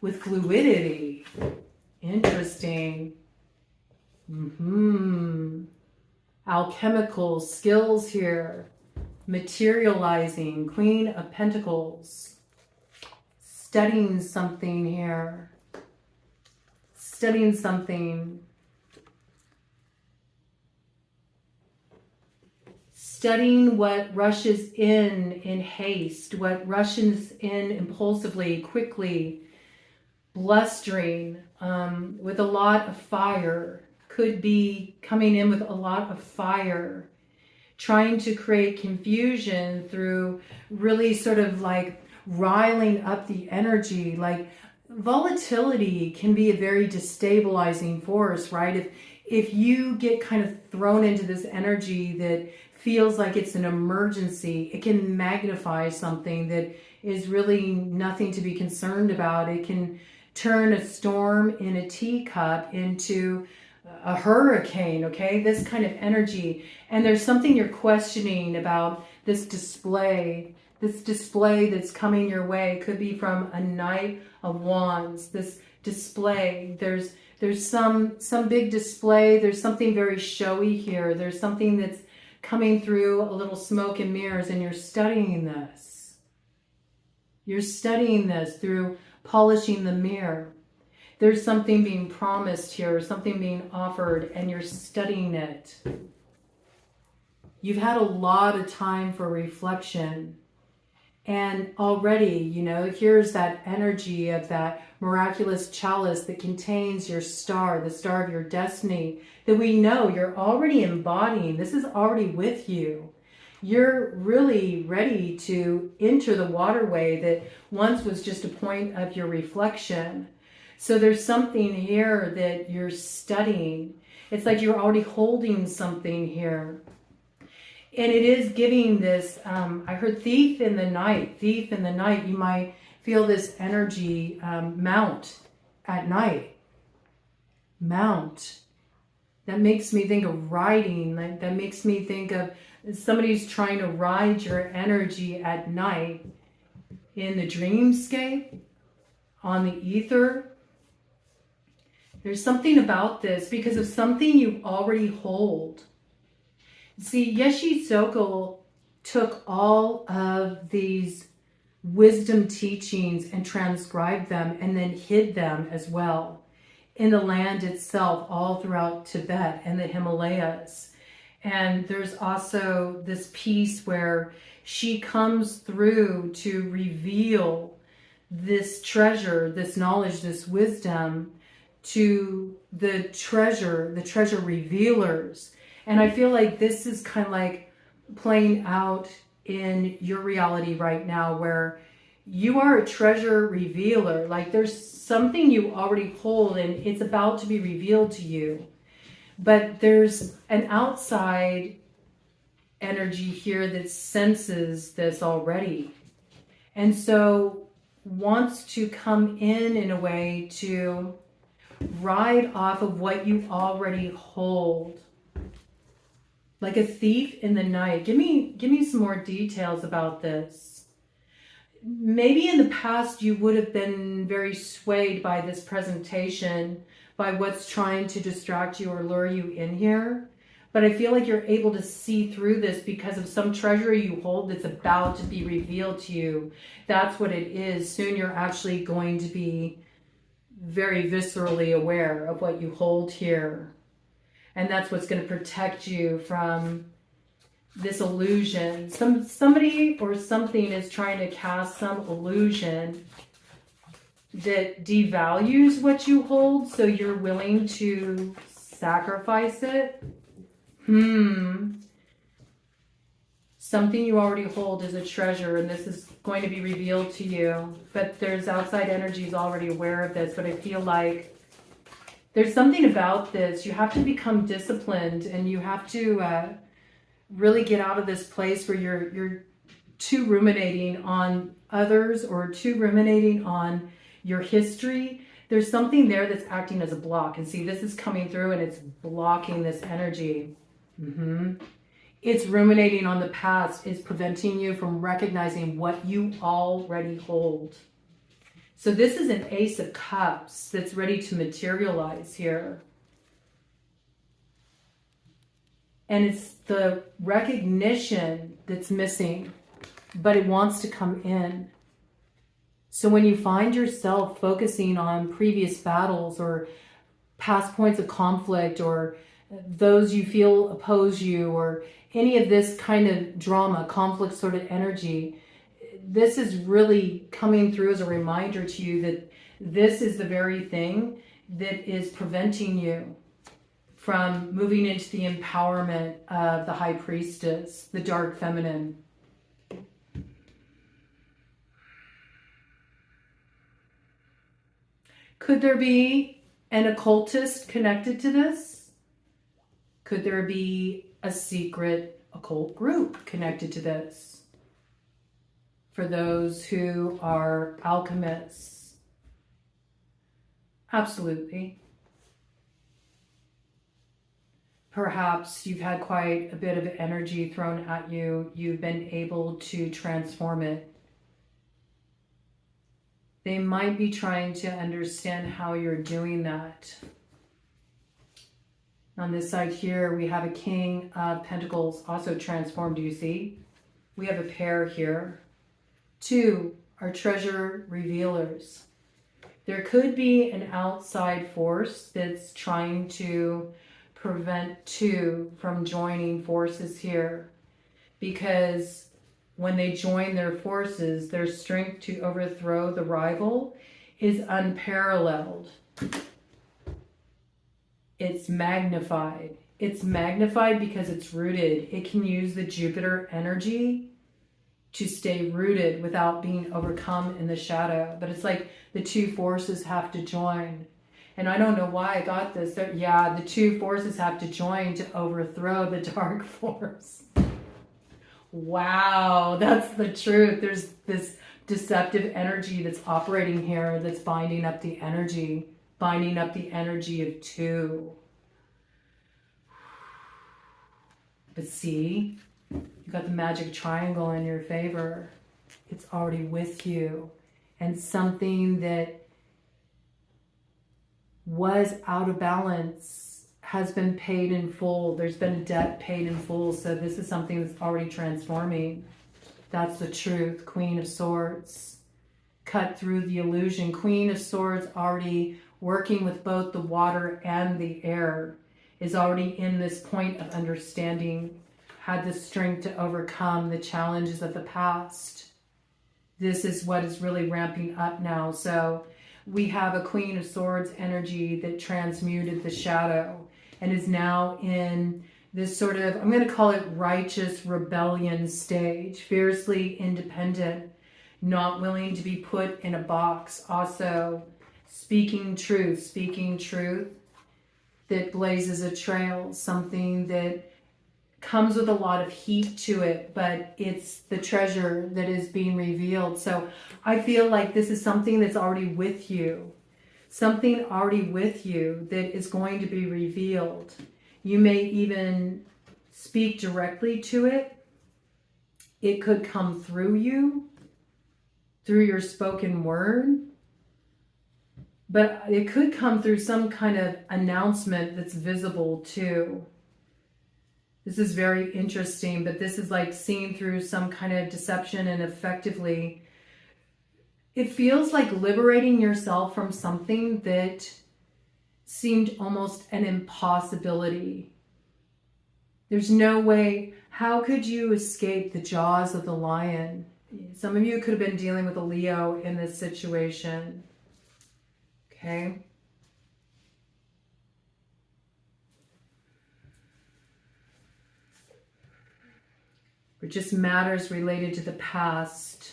with fluidity. Interesting. Alchemical skills here. Materializing. Queen of Pentacles. Studying something here. Studying something. Studying what rushes in haste. What rushes in impulsively, quickly. Blustering, with a lot of fire, could be coming in with a lot of fire, trying to create confusion through really sort of like riling up the energy. Like volatility can be a very destabilizing force, right? If you get kind of thrown into this energy that feels like it's an emergency, it can magnify something that is really nothing to be concerned about. It can turn a storm in a teacup into a hurricane, okay? This kind of energy. And there's something you're questioning about this display that's coming your way. Could be from a Knight of Wands. This display, there's some big display. There's something very showy here. There's something that's coming through a little smoke and mirrors, and you're studying this. You're studying this through polishing the mirror. There's something being promised here, something being offered, and you're studying it. You've had a lot of time for reflection. And already, you know, here's that energy of that miraculous chalice that contains your star, the star of your destiny, that we know you're already embodying. This is already with you. You're really ready to enter the waterway that once was just a point of your reflection. So there's something here that you're studying. It's like you're already holding something here. And it is giving this, I heard thief in the night, thief in the night. You might feel this energy mount at night. Mount. That makes me think of riding. Like, that makes me think of somebody's trying to ride your energy at night in the dreamscape, on the ether. There's something about this because of something you already hold. See, Yeshe Tsogyal took all of these wisdom teachings and transcribed them and then hid them as well in the land itself, all throughout Tibet and the Himalayas. And there's also this piece where she comes through to reveal this treasure, this knowledge, this wisdom to the treasure revealers. And I feel like this is kind of like playing out in your reality right now, where you are a treasure revealer. Like, there's something you already hold and it's about to be revealed to you. But there's an outside energy here that senses this already. And so wants to come in a way to ride off of what you already hold. Like a thief in the night. Give me some more details about this. Maybe in the past you would have been very swayed by this presentation, by what's trying to distract you or lure you in here. But I feel like you're able to see through this because of some treasure you hold that's about to be revealed to you. That's what it is. Soon you're actually going to be very viscerally aware of what you hold here. And that's what's going to protect you from this illusion. Somebody or something is trying to cast some illusion that devalues what you hold, so you're willing to sacrifice it. Something you already hold is a treasure, and this is going to be revealed to you. But there's outside energies already aware of this, but I feel like there's something about this. You have to become disciplined, and you have to really get out of this place where you're too ruminating on others or too ruminating on your history. There's something there that's acting as a block. And see, this is coming through and it's blocking this energy. It's ruminating on the past. It's preventing you from recognizing what you already hold. So this is an Ace of Cups that's ready to materialize here. And it's the recognition that's missing, but it wants to come in. So when you find yourself focusing on previous battles or past points of conflict, or those you feel oppose you, or any of this kind of drama, conflict sort of energy, this is really coming through as a reminder to you that this is the very thing that is preventing you from moving into the empowerment of the High Priestess, the Dark Feminine. Could there be an occultist connected to this? Could there be a secret occult group connected to this? For those who are alchemists, absolutely. Perhaps you've had quite a bit of energy thrown at you. You've been able to transform it. They might be trying to understand how you're doing that. On this side here, we have a King of Pentacles also transformed, do you see? We have a pair here. Two are treasure revealers. There could be an outside force that's trying to prevent two from joining forces here, because when they join their forces, their strength to overthrow the rival is unparalleled. It's magnified. It's magnified because it's rooted. It can use the Jupiter energy to stay rooted without being overcome in the shadow. But it's like the two forces have to join. And I don't know why I got this. Yeah, the two forces have to join to overthrow the dark force. Wow, that's the truth. There's this deceptive energy that's operating here that's binding up the energy of two. But see, you got the magic triangle in your favor. It's already with you. And something that was out of balance has been paid in full. There's been a debt paid in full. So this is something that's already transforming. That's the truth. Queen of Swords. Cut through the illusion. Queen of Swords already working with both the water and the air. Is already in this point of understanding. Had the strength to overcome the challenges of the past. This is what is really ramping up now. So we have a Queen of Swords energy that transmuted the shadow and is now in this sort of, I'm going to call it righteous rebellion stage, fiercely independent, not willing to be put in a box. Also speaking truth that blazes a trail, something that comes with a lot of heat to it, but it's the treasure that is being revealed. So I feel like this is something that's already with you, something already with you that is going to be revealed. You may even speak directly to it. It could come through you, through your spoken word, but it could come through some kind of announcement that's visible too. This is very interesting, but this is like seeing through some kind of deception and effectively, it feels like liberating yourself from something that seemed almost an impossibility. There's no way. How could you escape the jaws of the lion? Some of you could have been dealing with a Leo in this situation. Okay. Or just matters related to the past.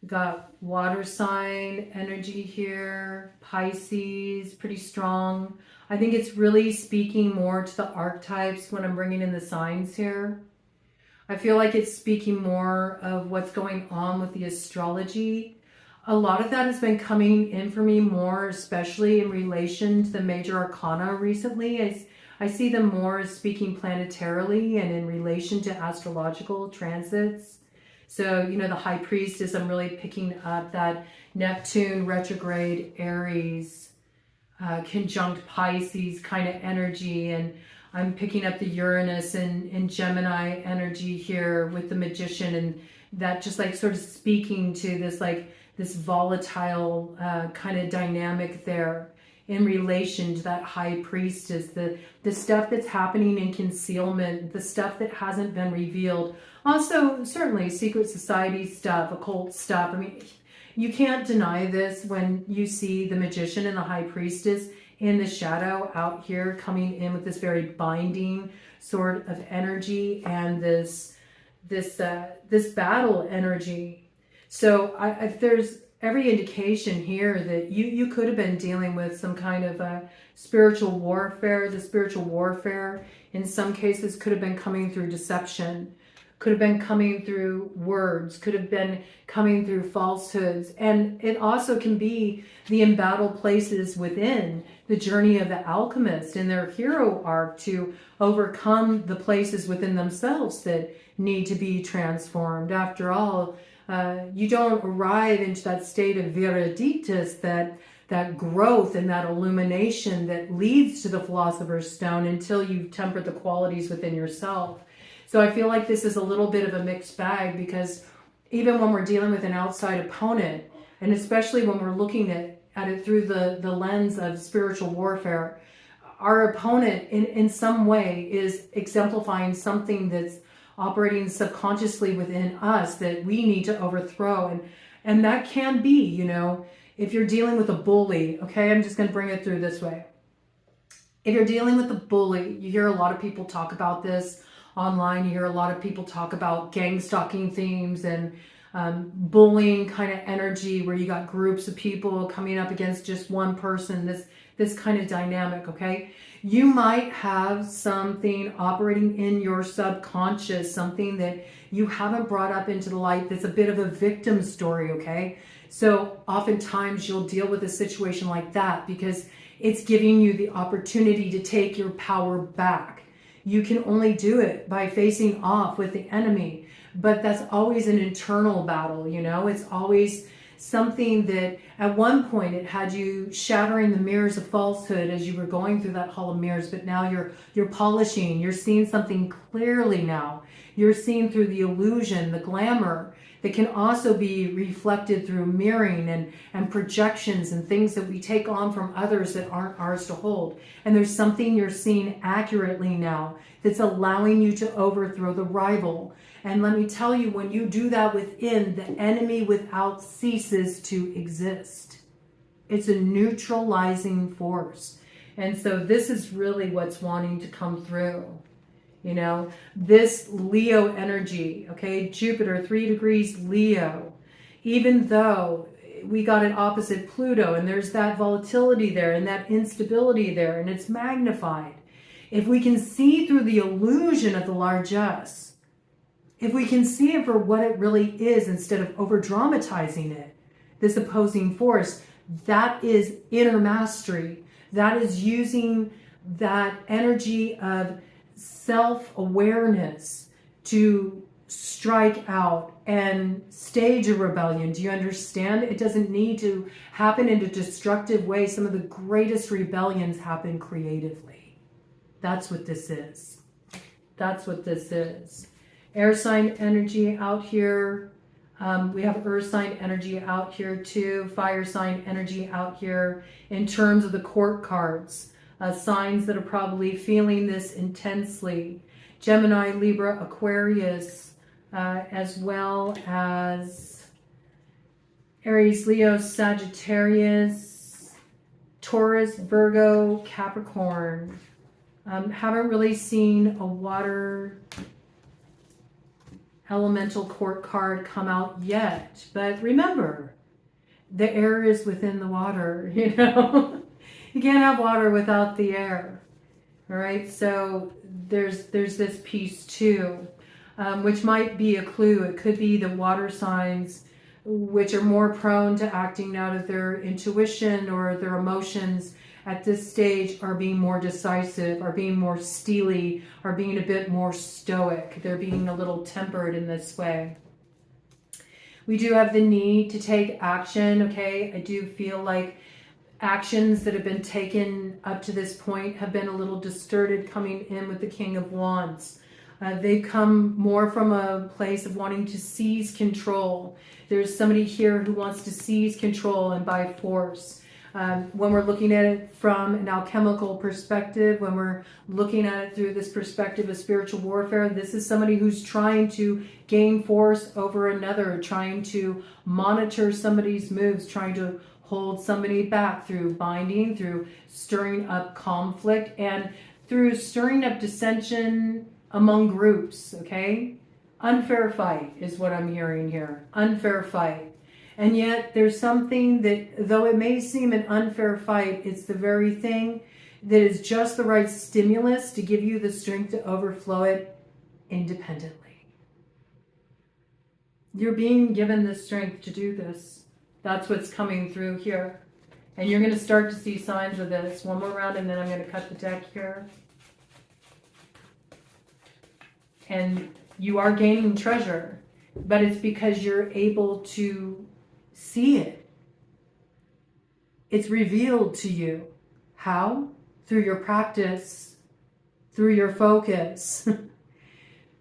We got water sign energy here, Pisces, pretty strong. I think it's really speaking more to the archetypes when I'm bringing in the signs here. I feel like it's speaking more of what's going on with the astrology. A lot of that has been coming in for me more, especially in relation to the major arcana recently. I see them more as speaking planetarily and in relation to astrological transits. So, you know, the High Priestess, I'm really picking up that Neptune retrograde Aries, conjunct Pisces kind of energy. And I'm picking up the Uranus and Gemini energy here with the Magician. And that just like sort of speaking to this like this volatile kind of dynamic there. In relation to that High Priestess, the stuff that's happening in concealment, the stuff that hasn't been revealed. Also, certainly secret society stuff, occult stuff. I mean, you can't deny this when you see the Magician and the High Priestess in the shadow out here coming in with this very binding sort of energy and this battle energy. So there's every indication here that you could have been dealing with some kind of spiritual warfare. The spiritual warfare in some cases could have been coming through deception, could have been coming through words, could have been coming through falsehoods. And it also can be the embattled places within the journey of the alchemist in their hero arc to overcome the places within themselves that need to be transformed. After all, you don't arrive into that state of viriditas, that growth and that illumination that leads to the Philosopher's Stone until you've tempered the qualities within yourself. So I feel like this is a little bit of a mixed bag, because even when we're dealing with an outside opponent, and especially when we're looking at it through the lens of spiritual warfare, our opponent in some way is exemplifying something that's operating subconsciously within us that we need to overthrow. And that can be, you know, if you're dealing with a bully, okay, I'm just going to bring it through this way. If you're dealing with a bully, you hear a lot of people talk about this online. You hear a lot of people talk about gang stalking themes and bullying kind of energy where you got groups of people coming up against just one person. This this kind of dynamic, okay? You might have something operating in your subconscious, something that you haven't brought up into the light that's a bit of a victim story, okay? So oftentimes you'll deal with a situation like that because it's giving you the opportunity to take your power back. You can only do it by facing off with the enemy, but that's always an internal battle, you know? It's always something that at one point it had you shattering the mirrors of falsehood as you were going through that hall of mirrors, but now you're polishing, you're seeing something clearly now. You're seeing through the illusion, the glamour that can also be reflected through mirroring and projections and things that we take on from others that aren't ours to hold. And there's something you're seeing accurately now that's allowing you to overthrow the rival. And let me tell you, when you do that within, the enemy without ceases to exist. It's a neutralizing force. And so this is really what's wanting to come through. You know, this Leo energy, okay, Jupiter, 3 degrees Leo, even though we got an opposite Pluto and there's that volatility there and that instability there and it's magnified. If we can see through the illusion of the largesse, if we can see it for what it really is instead of over dramatizing it, this opposing force, that is inner mastery. That is using that energy of self-awareness to strike out and stage a rebellion. Do you understand? It doesn't need to happen in a destructive way. Some of the greatest rebellions happen creatively. That's what this is. That's what this is. Air sign energy out here. We have earth sign energy out here too. Fire sign energy out here in terms of the court cards. Signs that are probably feeling this intensely. Gemini, Libra, Aquarius, as well as Aries, Leo, Sagittarius, Taurus, Virgo, Capricorn. Haven't really seen a water elemental court card come out yet. But remember, the air is within the water, you know. You can't have water without the air. All right, so there's this piece too, which might be a clue. It could be the water signs, which are more prone to acting out of their intuition or their emotions at this stage, are being more decisive, are being more steely, are being a bit more stoic. They're being a little tempered in this way. We do have the need to take action, okay? I do feel like actions that have been taken up to this point have been a little distorted coming in with the King of Wands. They come more from a place of wanting to seize control. There's somebody here who wants to seize control and by force. When we're looking at it from an alchemical perspective, when we're looking at it through this perspective of spiritual warfare, this is somebody who's trying to gain force over another, trying to monitor somebody's moves, trying to hold somebody back through binding, through stirring up conflict, and through stirring up dissension among groups, okay? Unfair fight is what I'm hearing here. Unfair fight. And yet there's something that, though it may seem an unfair fight, it's the very thing that is just the right stimulus to give you the strength to overflow it independently. You're being given the strength to do this. That's what's coming through here. And you're going to start to see signs of this. One more round and then I'm going to cut the deck here. And you are gaining treasure, but it's because you're able to see it. It's revealed to you. How? Through your practice, through your focus,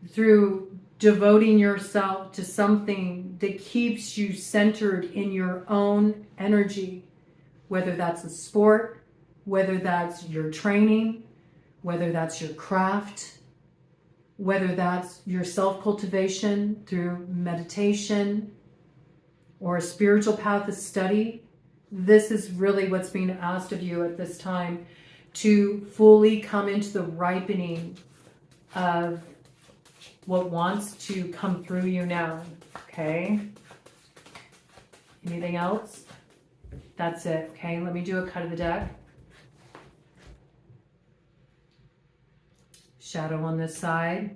through devoting yourself to something that keeps you centered in your own energy, whether that's a sport, whether that's your training, whether that's your craft, whether that's your self-cultivation through meditation or a spiritual path of study. This is really what's being asked of you at this time, to fully come into the ripening of what wants to come through you now, okay? Anything else? That's it, okay? Let me do a cut of the deck. shadow on this side.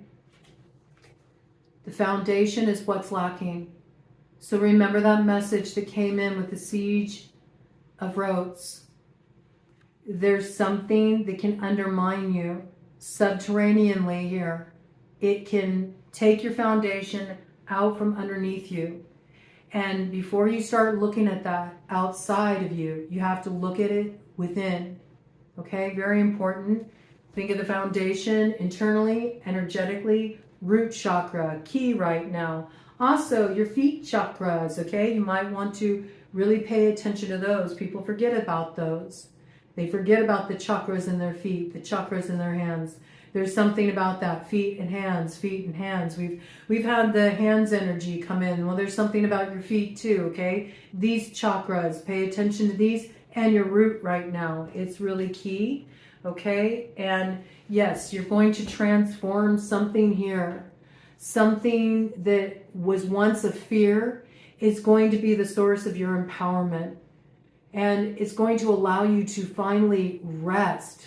The foundation is what's lacking. So remember that message that came in with the siege of Rhodes. There's something that can undermine you subterraneanly here. It can take your foundation out from underneath you. And before you start looking at that outside of you, you have to look at it within. Okay, very important. Think of the foundation internally, energetically, root chakra, key right now. Also, your feet chakras, okay? You might want to really pay attention to those. People forget about those. They forget about the chakras in their feet, the chakras in their hands. There's something about that, feet and hands, feet and hands. We've had the hands energy come in. Well, there's something about your feet too, okay? These chakras, pay attention to these and your root right now. It's really key, okay? And yes, you're going to transform something here. Something that was once a fear is going to be the source of your empowerment. And it's going to allow you to finally rest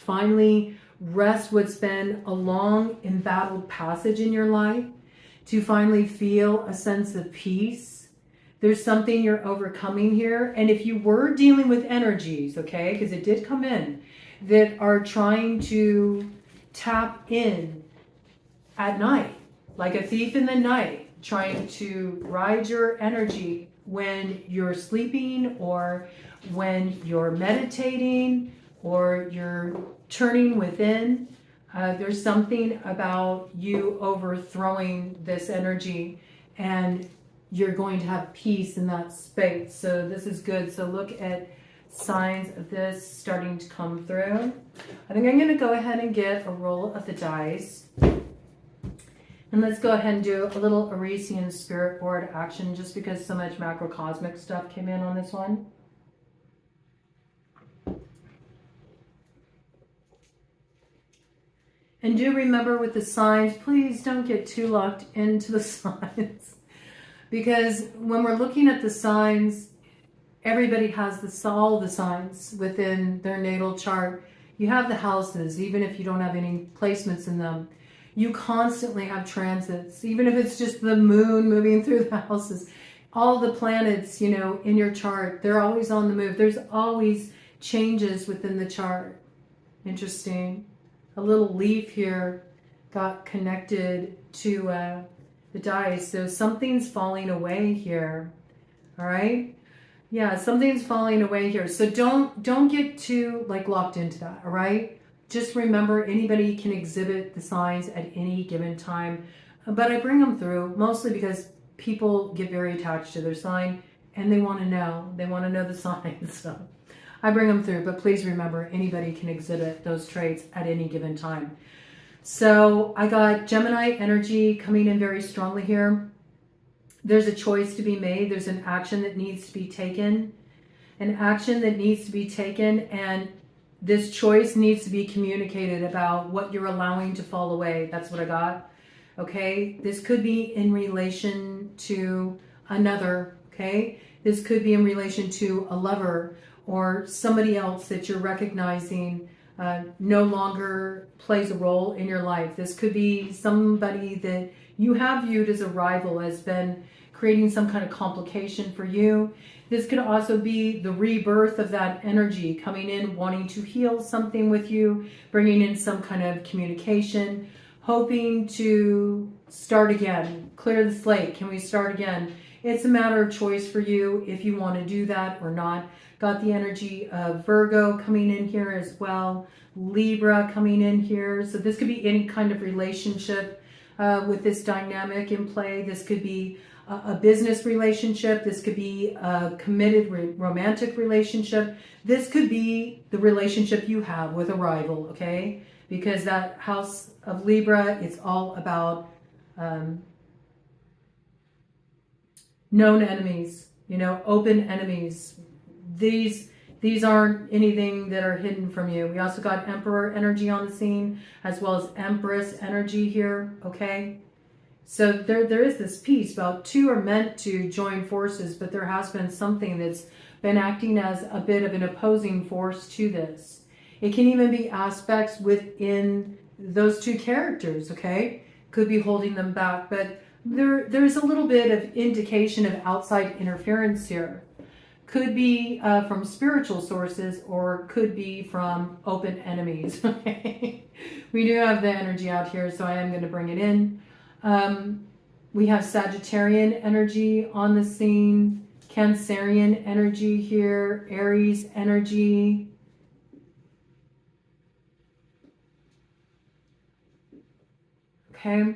what's been a long embattled passage in your life, to finally feel a sense of peace. There's something you're overcoming here. And if you were dealing with energies, okay, because it did come in, that are trying to tap in at night, like a thief in the night, trying to ride your energy when you're sleeping or when you're meditating or you're turning within, there's something about you overthrowing this energy and you're going to have peace in that space. So this is good. So look at signs of this starting to come through. I think I'm going to go ahead and get a roll of the dice. And let's go ahead and do a little ERISIAN Spirit Board action just because so much macrocosmic stuff came in on this one. And do remember with the signs, please don't get too locked into the signs. Because when we're looking at the signs, everybody has all the signs within their natal chart. You have the houses, even if you don't have any placements in them. You constantly have transits, even if it's just the moon moving through the houses. All the planets, you know, in your chart, they're always on the move. There's always changes within the chart. Interesting. A little leaf here got connected to the dice. So something's falling away here. All right. Yeah, something's falling away here. So don't get too like locked into that. All right. Just remember, anybody can exhibit the signs at any given time, but I bring them through mostly because people get very attached to their sign and they want to know the signs. So I bring them through, but please remember, anybody can exhibit those traits at any given time. So I got Gemini energy coming in very strongly here. There's a choice to be made. There's an action that needs to be taken. And this choice needs to be communicated about what you're allowing to fall away. That's what I got. Okay. This could be in relation to another. Okay. This could be in relation to a lover or somebody else that you're recognizing no longer plays a role in your life. This could be somebody that you have viewed as a rival, has been creating some kind of complication for you. This could also be the rebirth of that energy coming in, wanting to heal something with you, bringing in some kind of communication, hoping to start again, clear the slate. Can we start again? It's a matter of choice for you if you want to do that or not. Got the energy of Virgo coming in here as well, Libra coming in here. So this could be any kind of relationship with this dynamic in play. This could be a business relationship. This could be a committed romantic relationship. This could be the relationship you have with a rival, okay? Because that house of Libra, it's all about known enemies, you know, open enemies. These aren't anything that are hidden from you. We also got Emperor energy on the scene, as well as Empress energy here, okay? So there is this piece about two are meant to join forces, but there has been something that's been acting as a bit of an opposing force to this. It can even be aspects within those two characters, okay? Could be holding them back, but there's a little bit of indication of outside interference here. Could be from spiritual sources, or could be from open enemies, okay? We do have the energy out here, so I am going to bring it in. We have Sagittarian energy on the scene, Cancerian energy here, Aries energy. Okay,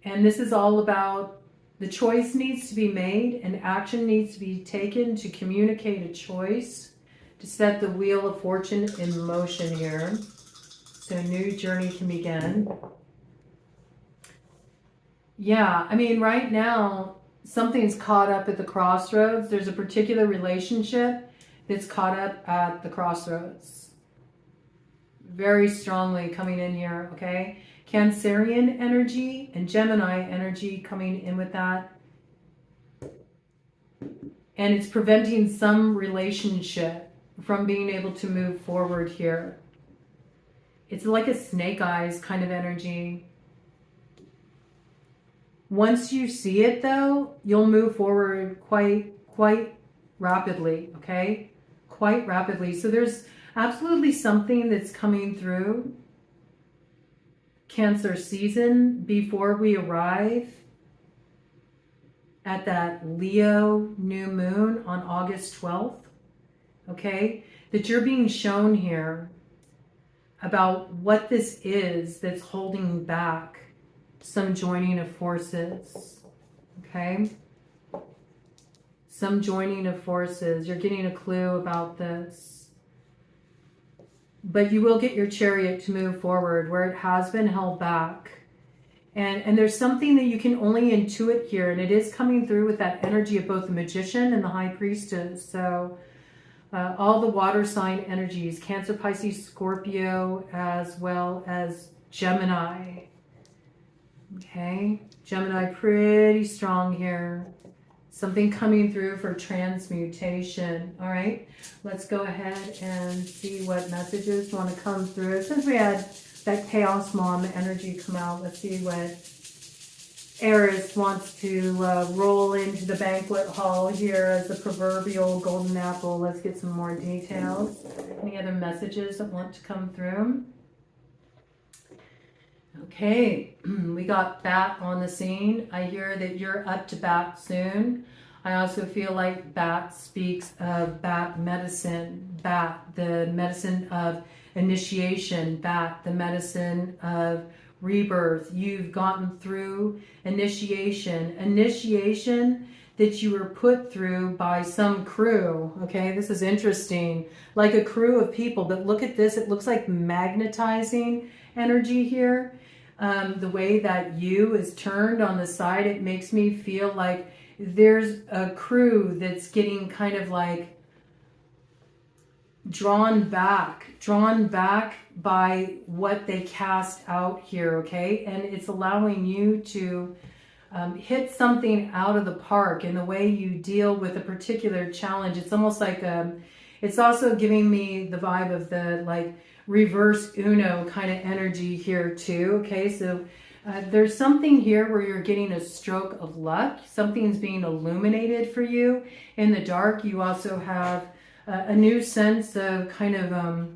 and this is all about the choice needs to be made and action needs to be taken to communicate a choice, to set the wheel of fortune in motion here, so a new journey can begin. Yeah, I mean, right now, something's caught up at the crossroads. There's a particular relationship that's caught up at the crossroads. Very strongly coming in here, okay? Cancerian energy and Gemini energy coming in with that. And it's preventing some relationship from being able to move forward here. It's like a snake eyes kind of energy. Once you see it though, you'll move forward quite rapidly, okay? Quite rapidly. So there's absolutely something that's coming through Cancer season before we arrive at that Leo new moon on August 12th, okay? That you're being shown here about what this is that's holding back some joining of forces, okay? Some joining of forces. You're getting a clue about this. But you will get your chariot to move forward where it has been held back. And there's something that you can only intuit here, and it is coming through with that energy of both the magician and the high priestess. So all the water sign energies, Cancer, Pisces, Scorpio, as well as Gemini. Okay, Gemini pretty strong here. Something coming through for transmutation. All right, let's go ahead and see what messages want to come through. Since we had that Chaos Mom energy come out, let's see what Eris wants to roll into the banquet hall here as the proverbial golden apple. Let's get some more details. Any other messages that want to come through? Okay, we got bat on the scene. I hear that you're up to bat soon. I also feel like bat speaks of bat medicine, bat, the medicine of initiation, bat, the medicine of rebirth. You've gotten through initiation that you were put through by some crew. Okay, this is interesting, like a crew of people, but look at this. It looks like magnetizing energy here. The way that U is turned on the side, it makes me feel like there's a crew that's getting kind of like drawn back by what they cast out here, okay? And it's allowing you to hit something out of the park in the way you deal with a particular challenge. It's almost like it's also giving me the vibe of the like reverse Uno kind of energy here too, okay? So there's something here where you're getting a stroke of luck. Something's being illuminated for you. In the dark, you also have a new sense of kind of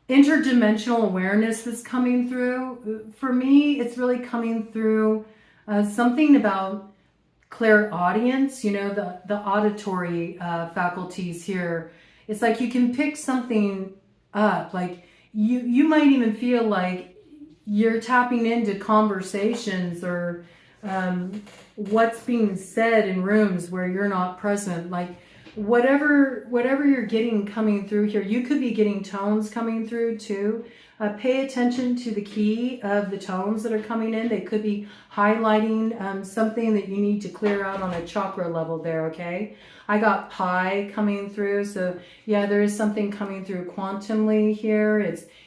interdimensional awareness that's coming through. For me, it's really coming through something about clairaudience, you know, the auditory faculties here. It's like you can pick something up, like you might even feel like you're tapping into conversations or what's being said in rooms where you're not present. Like whatever you're getting coming through here, you could be getting tones coming through too. Pay attention to the key of the tones that are coming in. They could be highlighting something that you need to clear out on a chakra level there, okay? I got pi coming through, so yeah, there is something coming through quantumly here.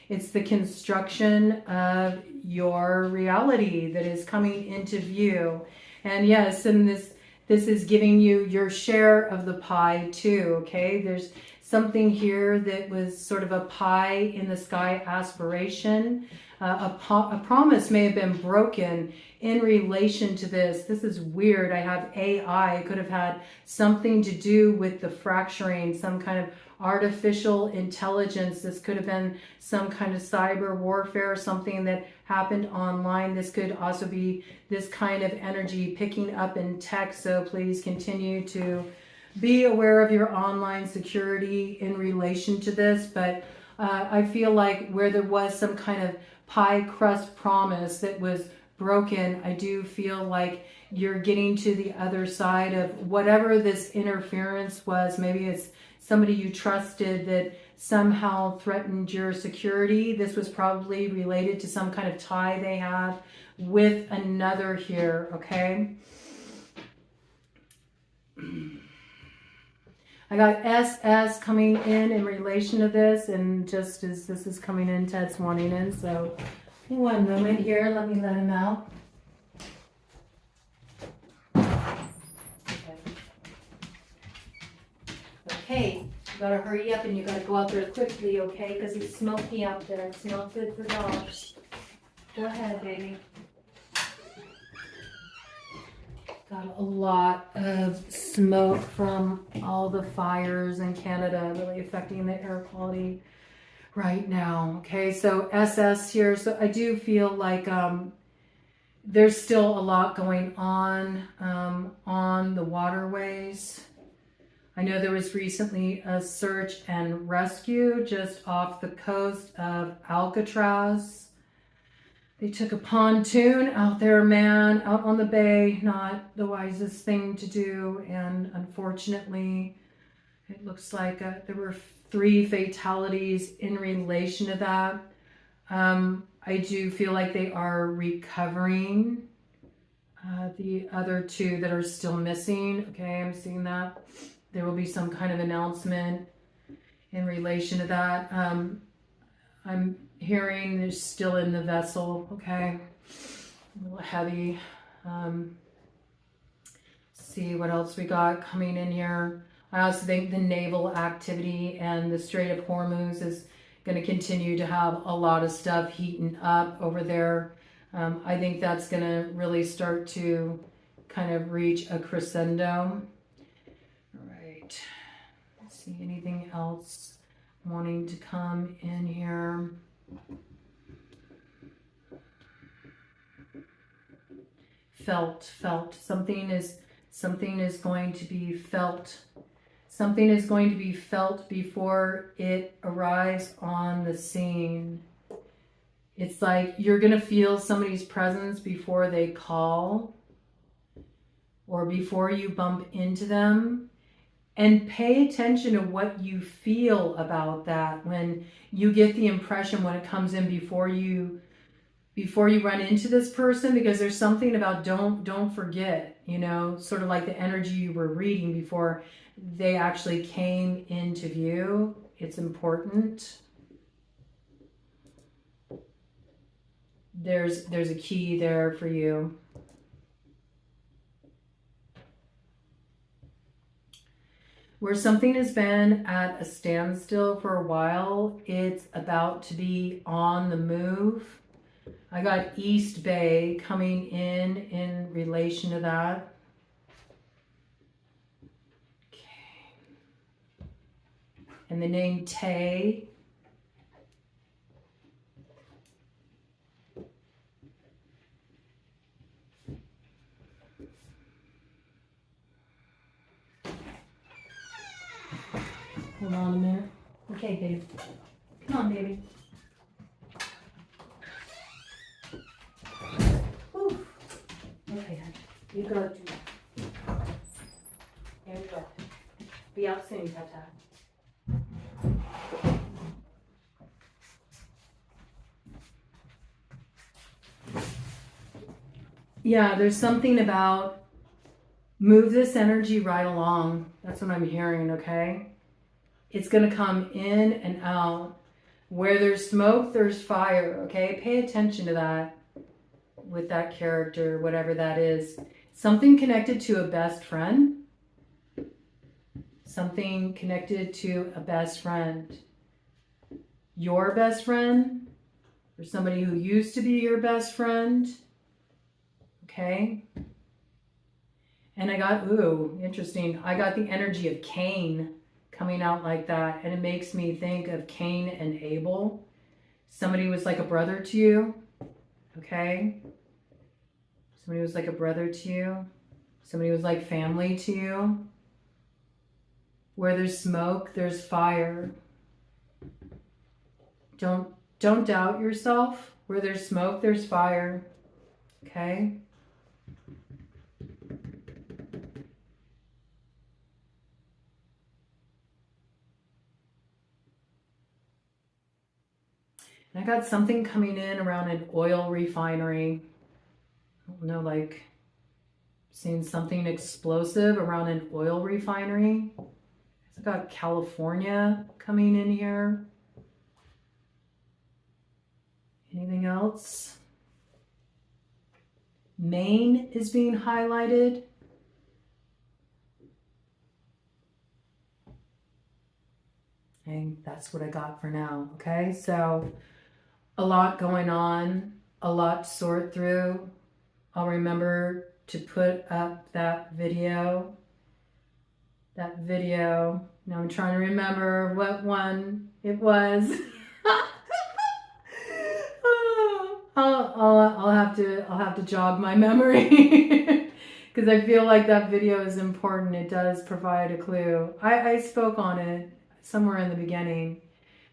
It's the construction of your reality that is coming into view. And yes, and this is giving you your share of the pie too, okay? There's something here that was sort of a pie in the sky aspiration. A promise may have been broken in relation to this. This is weird. I have AI. It could have had something to do with the fracturing, some kind of artificial intelligence. This could have been some kind of cyber warfare, something that happened online. This could also be this kind of energy picking up in text. So please continue to be aware of your online security in relation to this. But I feel like where there was some kind of pie crust promise that was broken, I do feel like you're getting to the other side of whatever this interference was. Maybe it's somebody you trusted that somehow threatened your security. This was probably related to some kind of tie they had with another here, okay? I got SS coming in relation to this, and just as this is coming in, Ted's wanting in, so one moment here, let me let him out. Okay, you gotta hurry up and you gotta go out there quickly, okay? Because it's smoky out there. It's not good for dogs. Go ahead, baby. Got a lot of smoke from all the fires in Canada, really affecting the air quality right now. Okay, so SS here. So I do feel like there's still a lot going on the waterways. I know there was recently a search and rescue just off the coast of Alcatraz. They took a pontoon out there, man, out on the bay, not the wisest thing to do. And unfortunately, it looks like there were 3 fatalities in relation to that. I do feel like they are recovering. The other 2 that are still missing, okay, I'm seeing that. There will be some kind of announcement in relation to that. I'm hearing they're still in the vessel, okay, a little heavy. See what else we got coming in here. I also think the naval activity and the Strait of Hormuz is going to continue to have a lot of stuff heating up over there. I think that's going to really start to kind of reach a crescendo. All right, let's see, anything else wanting to come in here? Felt. Something is going to be felt. Something is going to be felt before it arrives on the scene. It's like you're going to feel somebody's presence before they call or before you bump into them. And pay attention to what you feel about that when you get the impression when it comes in before you run into this person, because there's something about don't forget, you know, sort of like the energy you were reading before they actually came into view. It's important. There's a key there for you. Where something has been at a standstill for a while, it's about to be on the move. I got East Bay coming in relation to that. Okay. And the name Tay. Hold on a minute. Okay, babe. Come on, baby. Whew. Okay, honey. You go do that. There you go. Be out soon, Tata. Yeah, there's something about move this energy right along. That's what I'm hearing, okay? It's going to come in and out. Where there's smoke, there's fire, okay? Pay attention to that with that character, whatever that is. Something connected to a best friend. something connected to a best friend. Your best friend, or somebody who used to be your best friend. Okay. And I got, ooh, interesting. I got the energy of Cain coming out like that. And it makes me think of Cain and Abel. Somebody was like a brother to you. Okay. Somebody was like a brother to you. Somebody was like family to you. Where there's smoke, there's fire. Don't doubt yourself. Where there's smoke, there's fire. Okay? And I got something coming in around an oil refinery. I don't know, like seeing something explosive around an oil refinery. I got California coming in here. Anything else? Maine is being highlighted. And that's what I got for now. Okay, so a lot going on, a lot to sort through. I'll remember to put up that video. Now I'm trying to remember what one it was. I'll have to jog my memory because I feel like that video is important. It does provide a clue. I spoke on it somewhere in the beginning.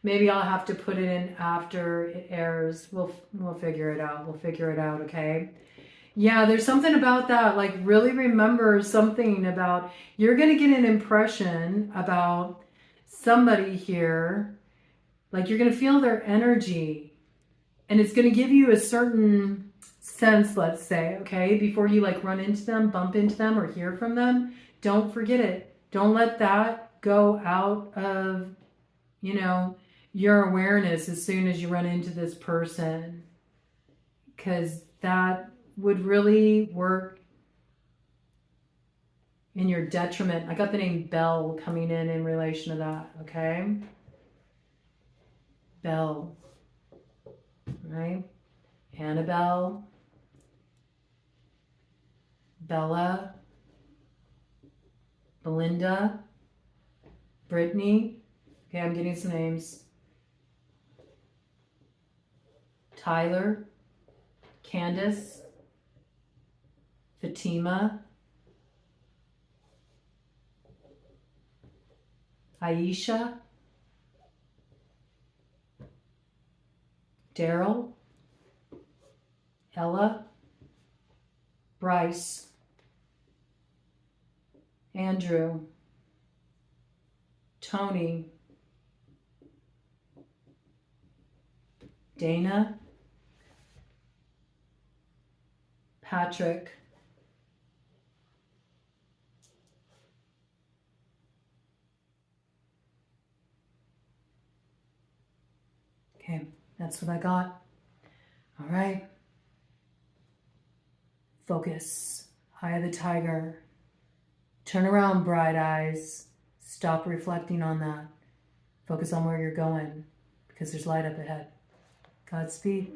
Maybe I'll have to put it in after it airs. We'll figure it out. We'll figure it out, okay? Yeah, there's something about that. Like, really remember something about, you're going to get an impression about somebody here. Like, you're going to feel their energy. And it's going to give you a certain sense, let's say, okay? Before you, like, run into them, bump into them, or hear from them. Don't forget it. Don't let that go out of, you know, your awareness as soon as you run into this person. Because that would really work in your detriment. I got the name Bell coming in relation to that, okay? Bell, right? Annabelle, Bella, Belinda, Brittany. Okay, I'm getting some names. Tyler, Candace, Fatima, Aisha, Daryl, Ella, Bryce, Andrew, Tony, Dana, Patrick, okay, that's what I got. All right. Focus. Eye of the tiger. Turn around, bright eyes. Stop reflecting on that. Focus on where you're going because there's light up ahead. Godspeed.